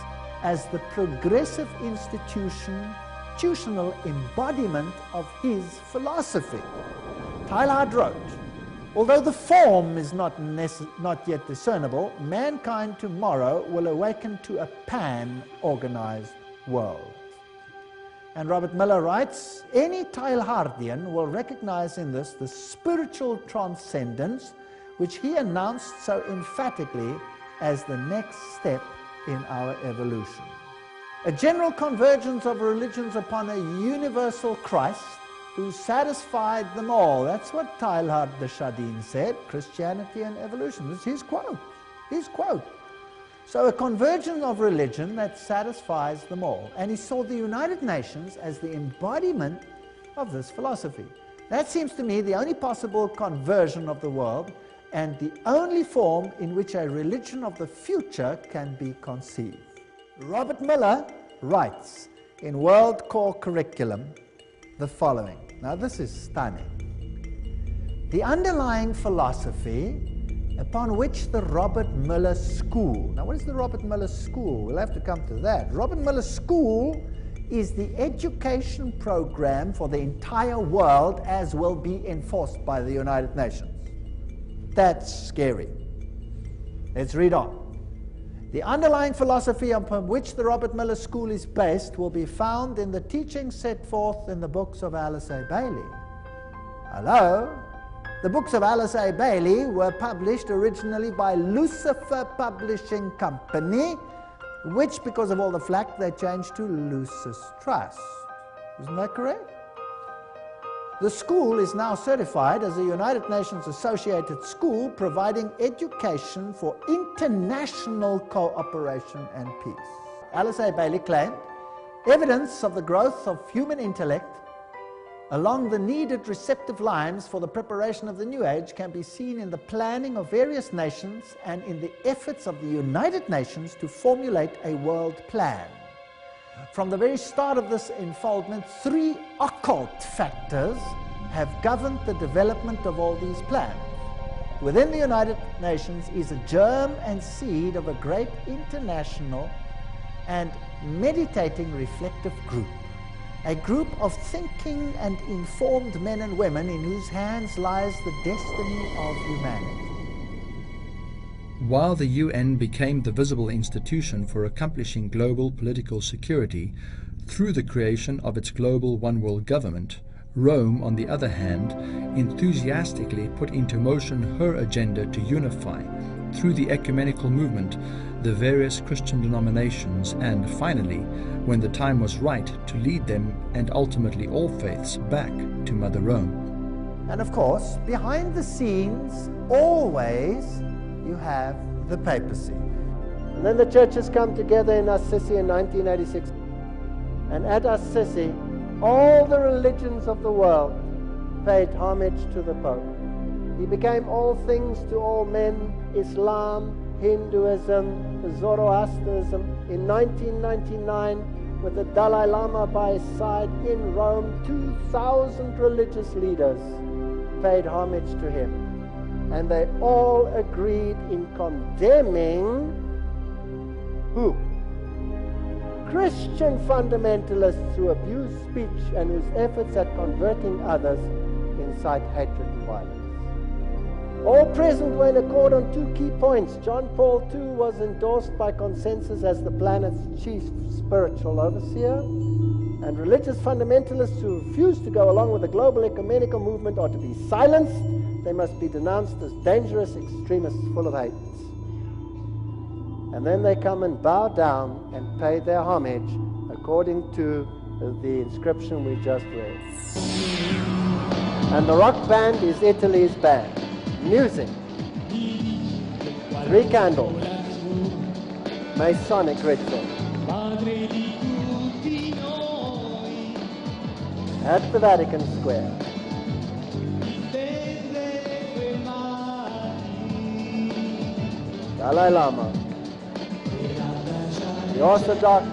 Speaker 8: as the progressive institutional embodiment of his philosophy." Teilhard wrote, "Although the form is not yet discernible, mankind tomorrow will awaken to a pan-organized world." And Robert Muller writes, "Any Teilhardian will recognize in this the spiritual transcendence which he announced so emphatically as the next step in our evolution. A general convergence of religions upon a universal Christ who satisfied them all." That's what Teilhard de Chardin said, Christianity and evolution. This is his quote. His quote. So a convergence of religion that satisfies them all. And he saw the United Nations as the embodiment of this philosophy. That seems to me the only possible conversion of the world and the only form in which a religion of the future can be conceived. Robert Muller writes in World Core Curriculum the following. Now this is stunning. "The underlying philosophy upon which the Robert Muller School," now what is the Robert Muller School? We'll have to come to that. Robert Muller School is the education program for the entire world as will be enforced by the United Nations. That's scary. Let's read on. "The underlying philosophy upon which the Robert Muller School is based will be found in the teachings set forth in the books of Alice A. Bailey." Hello? The books of Alice A. Bailey were published originally by Lucifer Publishing Company, which, because of all the flack, they changed to Lucis Trust. Isn't that correct? The school is now certified as a United Nations associated school providing education for international cooperation and peace. Alice A. Bailey claimed evidence of the growth of human intellect along the needed receptive lines for the preparation of the new age can be seen in the planning of various nations and in the efforts of the United Nations to formulate a world plan. From the very start of this unfoldment, three occult factors have governed the development of all these plans. Within the United Nations is a germ and seed of a great international and meditating reflective group. A group of thinking and informed men and women in whose hands lies the destiny of humanity.
Speaker 1: While the UN became the visible institution for accomplishing global political security through the creation of its global one-world government, Rome, on the other hand, enthusiastically put into motion her agenda to unify, through the ecumenical movement, the various Christian denominations and, finally, when the time was right, to lead them and ultimately all faiths back to Mother Rome.
Speaker 8: And of course, behind the scenes, always, you have the papacy. And then the churches come together in Assisi in 1986. And at Assisi, all the religions of the world paid homage to the Pope. He became all things to all men, Islam, Hinduism, Zoroastrianism. In 1999, with the Dalai Lama by his side in Rome, 2,000 religious leaders paid homage to him. And they all agreed in condemning who? Christian fundamentalists who abuse speech and whose efforts at converting others incite hatred and violence. All present were in accord on two key points. John Paul II was endorsed by consensus as the planet's chief spiritual overseer, and religious fundamentalists who refuse to go along with the global ecumenical movement are to be silenced. They must be denounced as dangerous extremists full of hate. And then they come and bow down and pay their homage according to the inscription we just read. And the rock band is Italy's band. Music. 3 candles. Masonic ritual. At the Vatican Square. Dalai Lama, the Orthodox,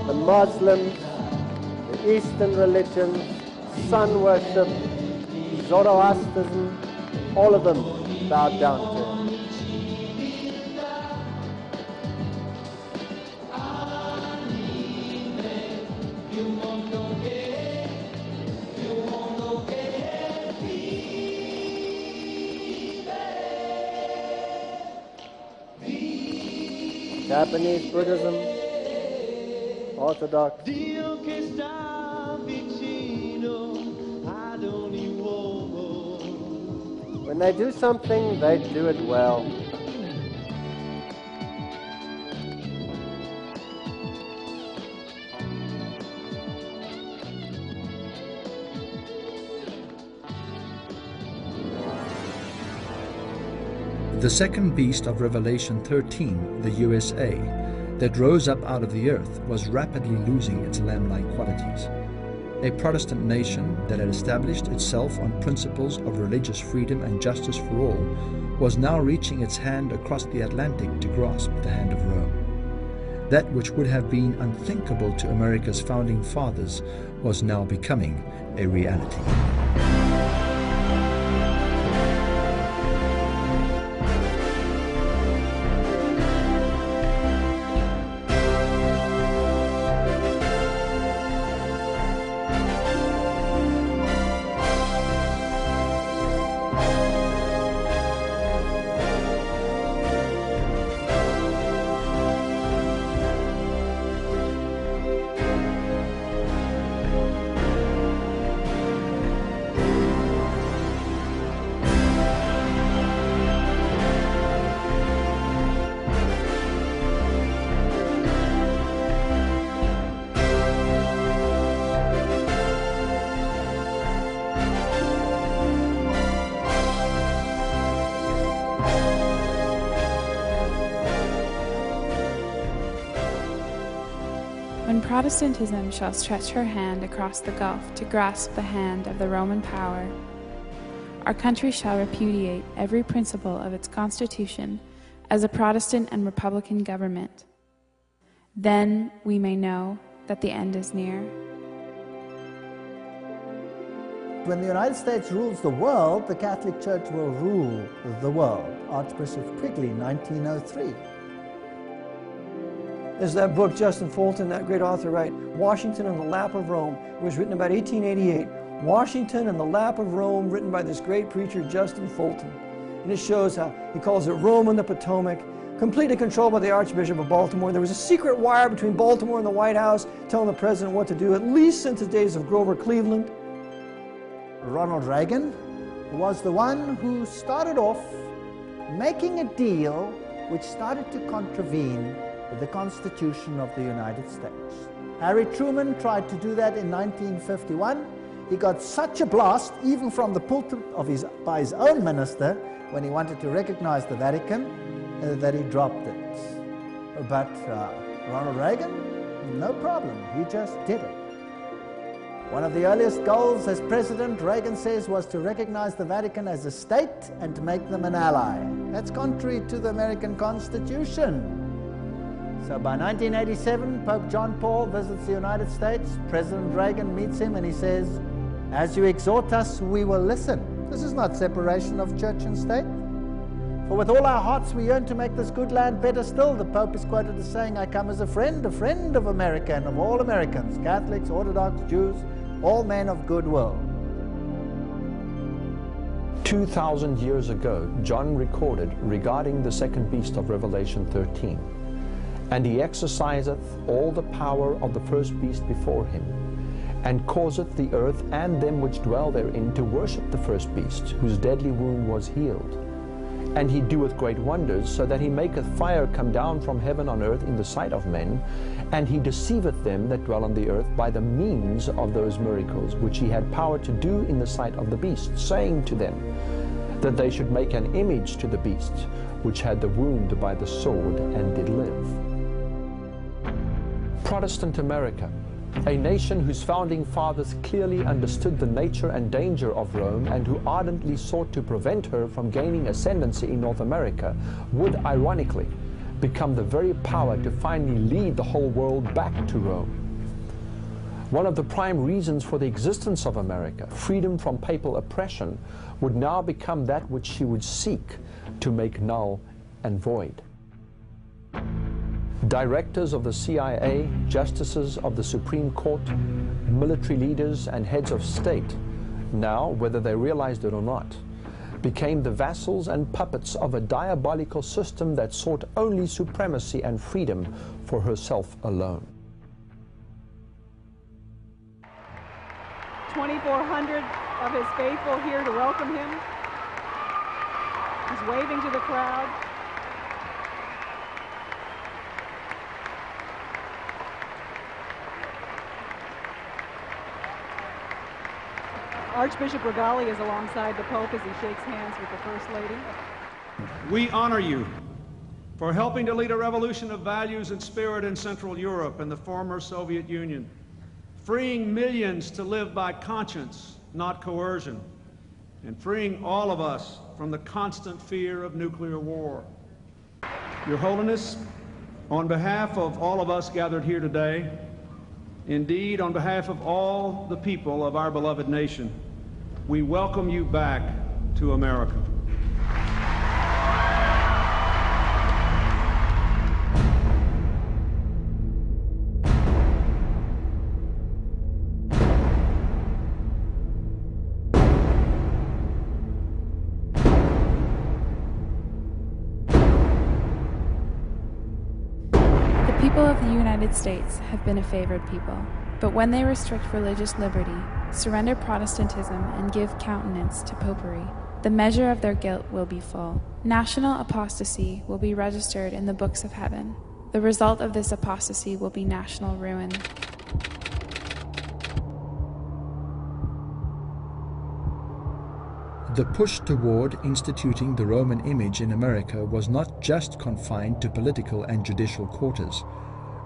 Speaker 8: the Muslims, the Eastern religions, sun worship, Zoroastrianism, all of them bowed down to him. Japanese Buddhism, Orthodox. When they do something, they do it well.
Speaker 1: The second beast of Revelation 13, the USA, that rose up out of the earth, was rapidly losing its lamb-like qualities. A Protestant nation that had established itself on principles of religious freedom and justice for all was now reaching its hand across the Atlantic to grasp the hand of Rome. That which would have been unthinkable to America's founding fathers was now becoming a reality.
Speaker 12: Protestantism shall stretch her hand across the gulf to grasp the hand of the Roman power, our country shall repudiate every principle of its constitution as a Protestant and Republican government. Then we may know that the end is near.
Speaker 8: When the United States rules the world, the Catholic Church will rule the world. Archbishop Quigley, 1903.
Speaker 9: There's that book, Justin Fulton, that great author, right? Washington in the Lap of Rome. It was written about 1888. Washington in the Lap of Rome, written by this great preacher, Justin Fulton. And it shows how he calls it Rome on the Potomac, completely controlled by the Archbishop of Baltimore. There was a secret wire between Baltimore and the White House telling the president what to do, at least since the days of Grover Cleveland.
Speaker 8: Ronald Reagan was the one who started off making a deal which started to contravene the Constitution of the United States. Harry Truman tried to do that in 1951. He got such a blast, even from the pulpit by his own minister, when he wanted to recognize the Vatican, that he dropped it. But Ronald Reagan, no problem, he just did it. One of the earliest goals as president, Reagan says, was to recognize the Vatican as a state and to make them an ally. That's contrary to the American Constitution. So by 1987, Pope John Paul visits the United States. President Reagan meets him and he says, "As you exhort us, we will listen." This is not separation of church and state. "For with all our hearts we yearn to make this good land better still." The Pope is quoted as saying, "I come as a friend of America and of all Americans, Catholics, Orthodox, Jews, all men of goodwill."
Speaker 2: 2,000 years ago, John recorded regarding the second beast of Revelation 13, "And he exerciseth all the power of the first beast before him, and causeth the earth and them which dwell therein to worship the first beast, whose deadly wound was healed. And he doeth great wonders, so that he maketh fire come down from heaven on earth in the sight of men, and he deceiveth them that dwell on the earth by the means of those miracles which he had power to do in the sight of the beast, saying to them that they should make an image to the beast, which had the wound by the sword and did live." Protestant America, a nation whose founding fathers clearly understood the nature and danger of Rome and who ardently sought to prevent her from gaining ascendancy in North America, would ironically become the very power to finally lead the whole world back to Rome. One of the prime reasons for the existence of America, freedom from papal oppression, would now become that which she would seek to make null and void. Directors of the CIA, justices of the Supreme Court, military leaders and heads of state, now, whether they realized it or not, became the vassals and puppets of a diabolical system that sought only supremacy and freedom for herself alone.
Speaker 15: 2,400 of his faithful here to welcome him. He's waving to the crowd. Archbishop Regali is alongside the Pope as he shakes hands with the First Lady.
Speaker 16: We honor you for helping to lead a revolution of values and spirit in Central Europe and the former Soviet Union, freeing millions to live by conscience, not coercion, and freeing all of us from the constant fear of nuclear war. Your Holiness, on behalf of all of us gathered here today, indeed on behalf of all the people of our beloved nation, we welcome you back to America.
Speaker 12: The people of the United States have been a favored people, but when they restrict religious liberty, surrender Protestantism, and give countenance to popery, the measure of their guilt will be full. National apostasy will be registered in the books of heaven. The result of this apostasy will be national ruin.
Speaker 1: The push toward instituting the Roman image in America was not just confined to political and judicial quarters.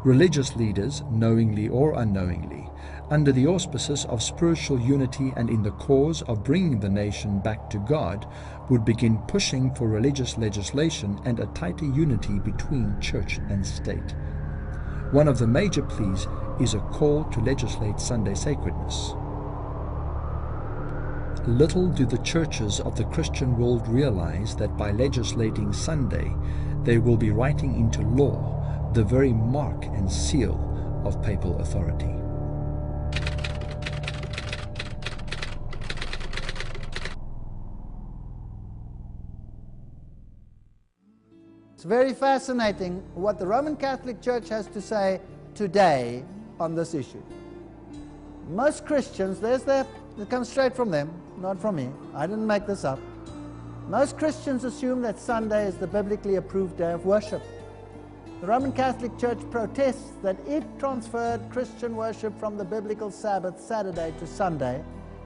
Speaker 1: religious leaders, knowingly or unknowingly, under the auspices of spiritual unity and in the cause of bringing the nation back to God, would begin pushing for religious legislation and a tighter unity between church and state. One of the major pleas is a call to legislate Sunday sacredness. Little do the churches of the Christian world realize that by legislating Sunday, they will be writing into law the very mark and seal of papal authority.
Speaker 8: It's very fascinating what the Roman Catholic Church has to say today on this issue. Most Christians, it comes straight from them, not from me. I didn't make this up. Most Christians assume that Sunday is the biblically approved day of worship. The Roman Catholic Church protests that it transferred Christian worship from the biblical Sabbath, Saturday, to Sunday,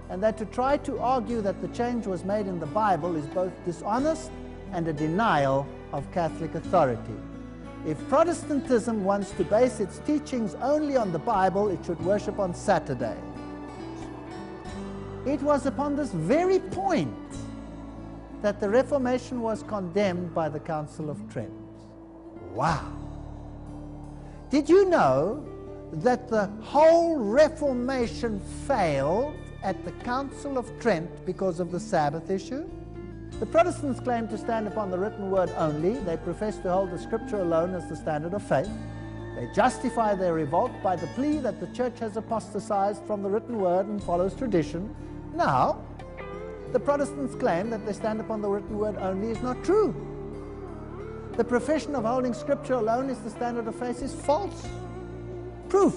Speaker 8: and that to try to argue that the change was made in the Bible is both dishonest and a denial of Catholic authority. If Protestantism wants to base its teachings only on the Bible, it should worship on Saturday. It was upon this very point that the Reformation was condemned by the Council of Trent. Wow! Did you know that the whole Reformation failed at the Council of Trent because of the Sabbath issue? The Protestants claim to stand upon the written word only. They profess to hold the Scripture alone as the standard of faith. They justify their revolt by the plea that the Church has apostatized from the written word and follows tradition. Now, the Protestants claim that they stand upon the written word only is not true. The profession of holding Scripture alone as the standard of faith is false. Proof.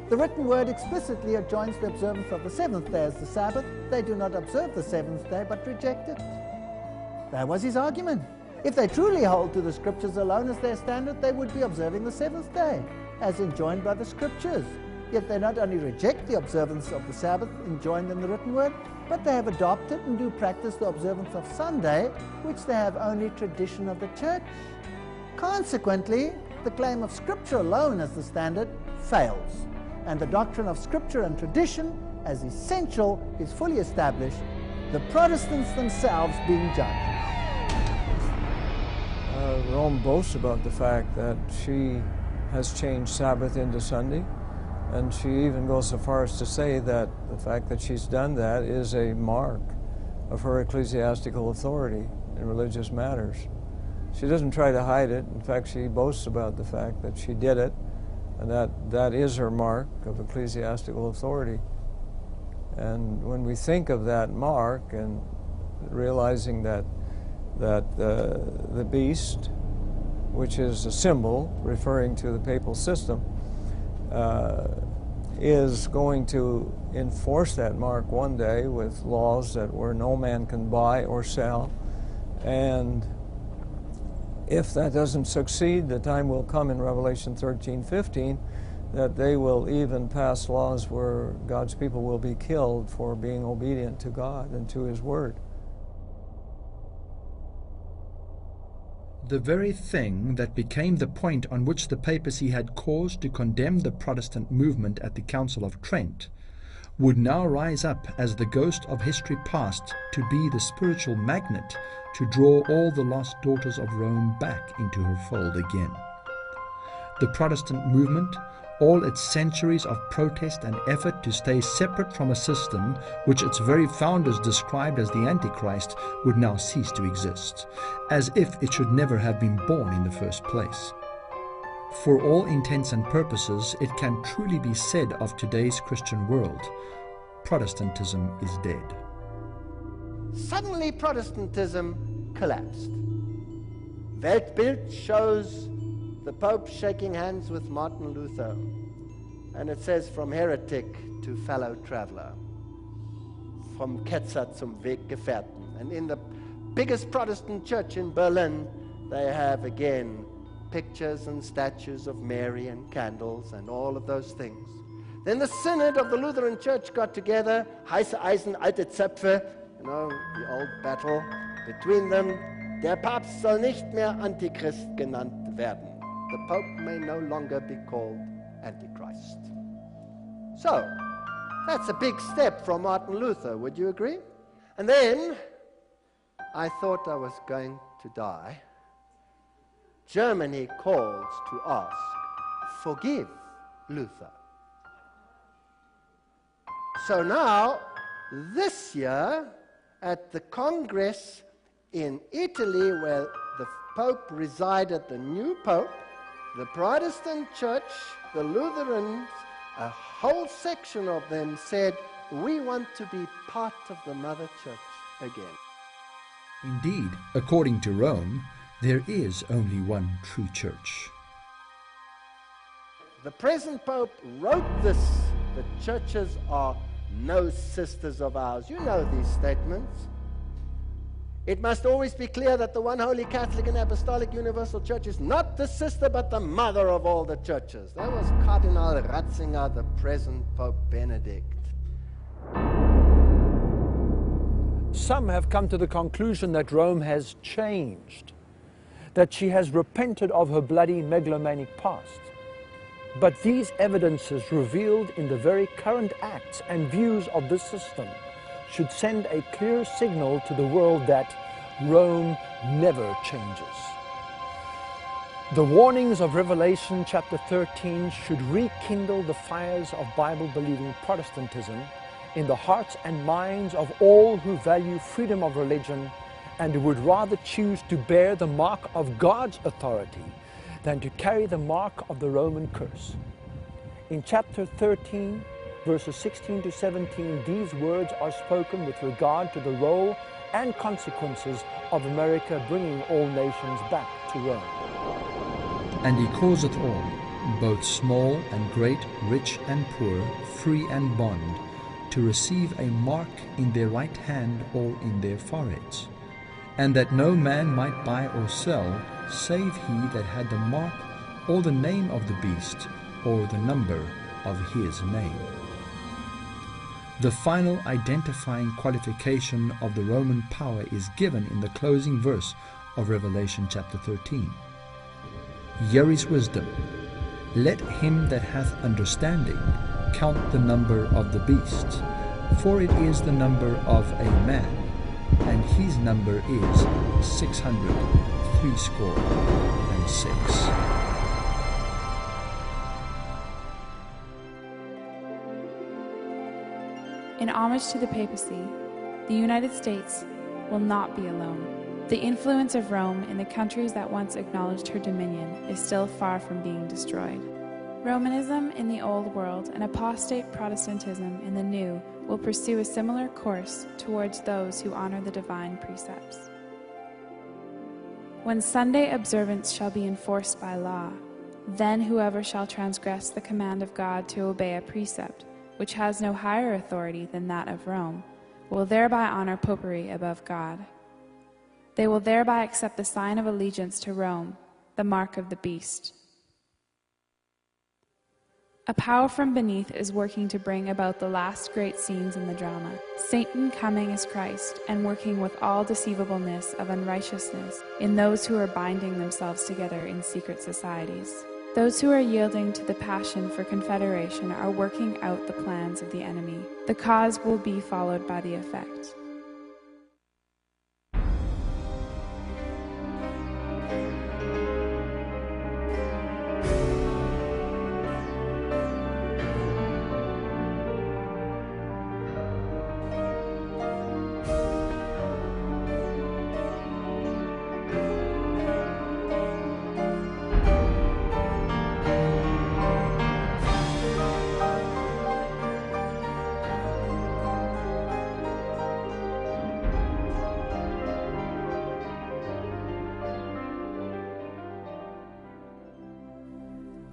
Speaker 8: The written word explicitly adjoins the observance of the seventh day as the Sabbath. They do not observe the seventh day, but reject it. That was his argument. If they truly hold to the Scriptures alone as their standard, they would be observing the seventh day, as enjoined by the Scriptures. Yet they not only reject the observance of the Sabbath enjoined in the written word, but they have adopted and do practice the observance of Sunday, which they have only tradition of the Church. Consequently, the claim of Scripture alone as the standard fails, and the doctrine of Scripture and tradition as essential is fully established, the Protestants themselves being judged.
Speaker 9: Rome boasts about the fact that she has changed Sabbath into Sunday, and she even goes so far as to say that the fact that she's done that is a mark of her ecclesiastical authority in religious matters. She doesn't try to hide it. In fact, she boasts about the fact that she did it, and that is her mark of ecclesiastical authority. And when we think of that mark and realizing that the beast, which is a symbol referring to the papal system, is going to enforce that mark one day with laws that where no man can buy or sell, and if that doesn't succeed, the time will come in Revelation 13:15 that they will even pass laws where God's people will be killed for being obedient to God and to His Word.
Speaker 1: The very thing that became the point on which the papacy had cause to condemn the Protestant movement at the Council of Trent would now rise up as the ghost of history past to be the spiritual magnet to draw all the lost daughters of Rome back into her fold again. The Protestant movement, all its centuries of protest and effort to stay separate from a system which its very founders described as the Antichrist, would now cease to exist, as if it should never have been born in the first place. For all intents and purposes, it can truly be said of today's Christian world, Protestantism is dead.
Speaker 8: Suddenly Protestantism collapsed. Weltbild shows the Pope shaking hands with Martin Luther, and it says, from heretic to fellow traveler, from Ketzer zum Weggefährten. And in the biggest Protestant church in Berlin, they have again pictures and statues of Mary and candles and all of those things. Then the Synod of the Lutheran Church got together, heiße Eisen, alte Zöpfe, you know, the old battle between them. Der Papst soll nicht mehr Antichrist genannt werden. The Pope may no longer be called Antichrist. So, that's a big step from Martin Luther, would you agree? And then, I thought I was going to die. Germany calls to ask, forgive Luther. So now, this year, at the Congress in Italy, where the Pope resided, the new Pope, the Protestant Church, the Lutherans, a whole section of them said, we want to be part of the Mother Church again.
Speaker 1: Indeed, according to Rome, there is only one true church.
Speaker 8: The present Pope wrote this, the churches are no sisters of ours. You know these statements. It must always be clear that the one holy Catholic and Apostolic Universal Church is not the sister but the mother of all the churches. That was Cardinal Ratzinger, the present Pope Benedict.
Speaker 2: Some have come to the conclusion that Rome has changed, that she has repented of her bloody megalomaniac past. But these evidences revealed in the very current acts and views of this system should send a clear signal to the world that Rome never changes. The warnings of Revelation chapter 13 should rekindle the fires of Bible-believing Protestantism in the hearts and minds of all who value freedom of religion and would rather choose to bear the mark of God's authority than to carry the mark of the Roman curse. In chapter 13, verses 16 to 17, these words are spoken with regard to the role and consequences of America bringing all nations back to Rome.
Speaker 1: And he causeth all, both small and great, rich and poor, free and bond, to receive a mark in their right hand or in their foreheads, and that no man might buy or sell, save he that had the mark or the name of the beast or the number of his name. The final identifying qualification of the Roman power is given in the closing verse of Revelation chapter 13. Here is wisdom. Let him that hath understanding count the number of the beast, for it is the number of a man, and his number is 666.
Speaker 12: In homage to the papacy, the United States will not be alone. The influence of Rome in the countries that once acknowledged her dominion is still far from being destroyed. Romanism in the Old World and apostate Protestantism in the New will pursue a similar course towards those who honor the divine precepts. When Sunday observance shall be enforced by law, then whoever shall transgress the command of God to obey a precept, which has no higher authority than that of Rome, will thereby honor popery above God. They will thereby accept the sign of allegiance to Rome, the mark of the beast. A power from beneath is working to bring about the last great scenes in the drama. Satan coming as Christ and working with all deceivableness of unrighteousness in those who are binding themselves together in secret societies. Those who are yielding to the passion for confederation are working out the plans of the enemy. The cause will be followed by the effect.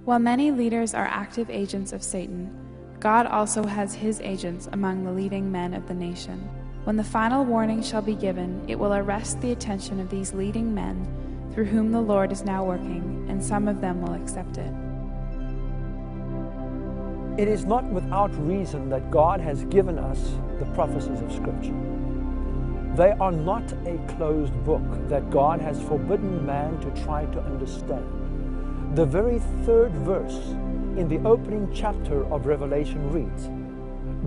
Speaker 12: While many leaders are active agents of Satan, God also has his agents among the leading men of the nation. When the final warning shall be given, it will arrest the attention of these leading men through whom the Lord is now working, and some of them will accept it.
Speaker 2: It is not without reason that God has given us the prophecies of Scripture. They are not a closed book that God has forbidden man to try to understand. The very third verse in the opening chapter of Revelation reads,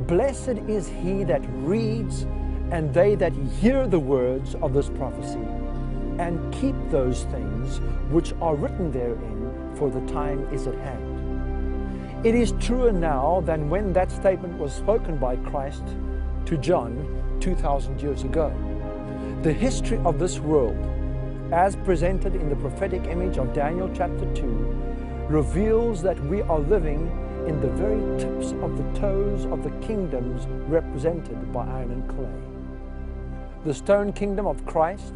Speaker 2: "Blessed is he that reads, and they that hear the words of this prophecy, and keep those things which are written therein, for the time is at hand." It is truer now than when that statement was spoken by Christ to John 2,000 years ago. The history of this world, as presented in the prophetic image of Daniel chapter 2, reveals that we are living in the very tips of the toes of the kingdoms represented by iron and clay. The stone kingdom of Christ,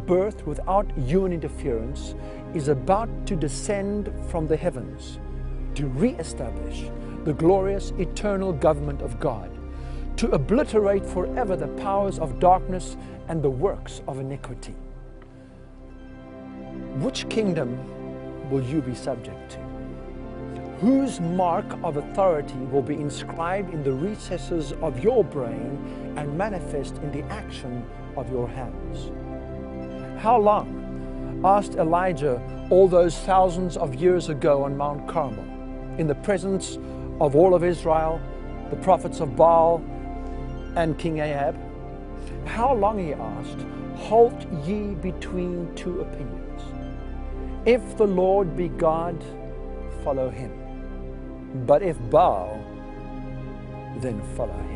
Speaker 2: birthed without human interference, is about to descend from the heavens to re-establish the glorious eternal government of God, to obliterate forever the powers of darkness and the works of iniquity. Which kingdom will you be subject to? Whose mark of authority will be inscribed in the recesses of your brain and manifest in the action of your hands? How long, asked Elijah all those thousands of years ago on Mount Carmel, in the presence of all of Israel, the prophets of Baal, and King Ahab? How long, he asked, halt ye between two opinions? If the Lord be God, follow him. But if Baal, then follow him.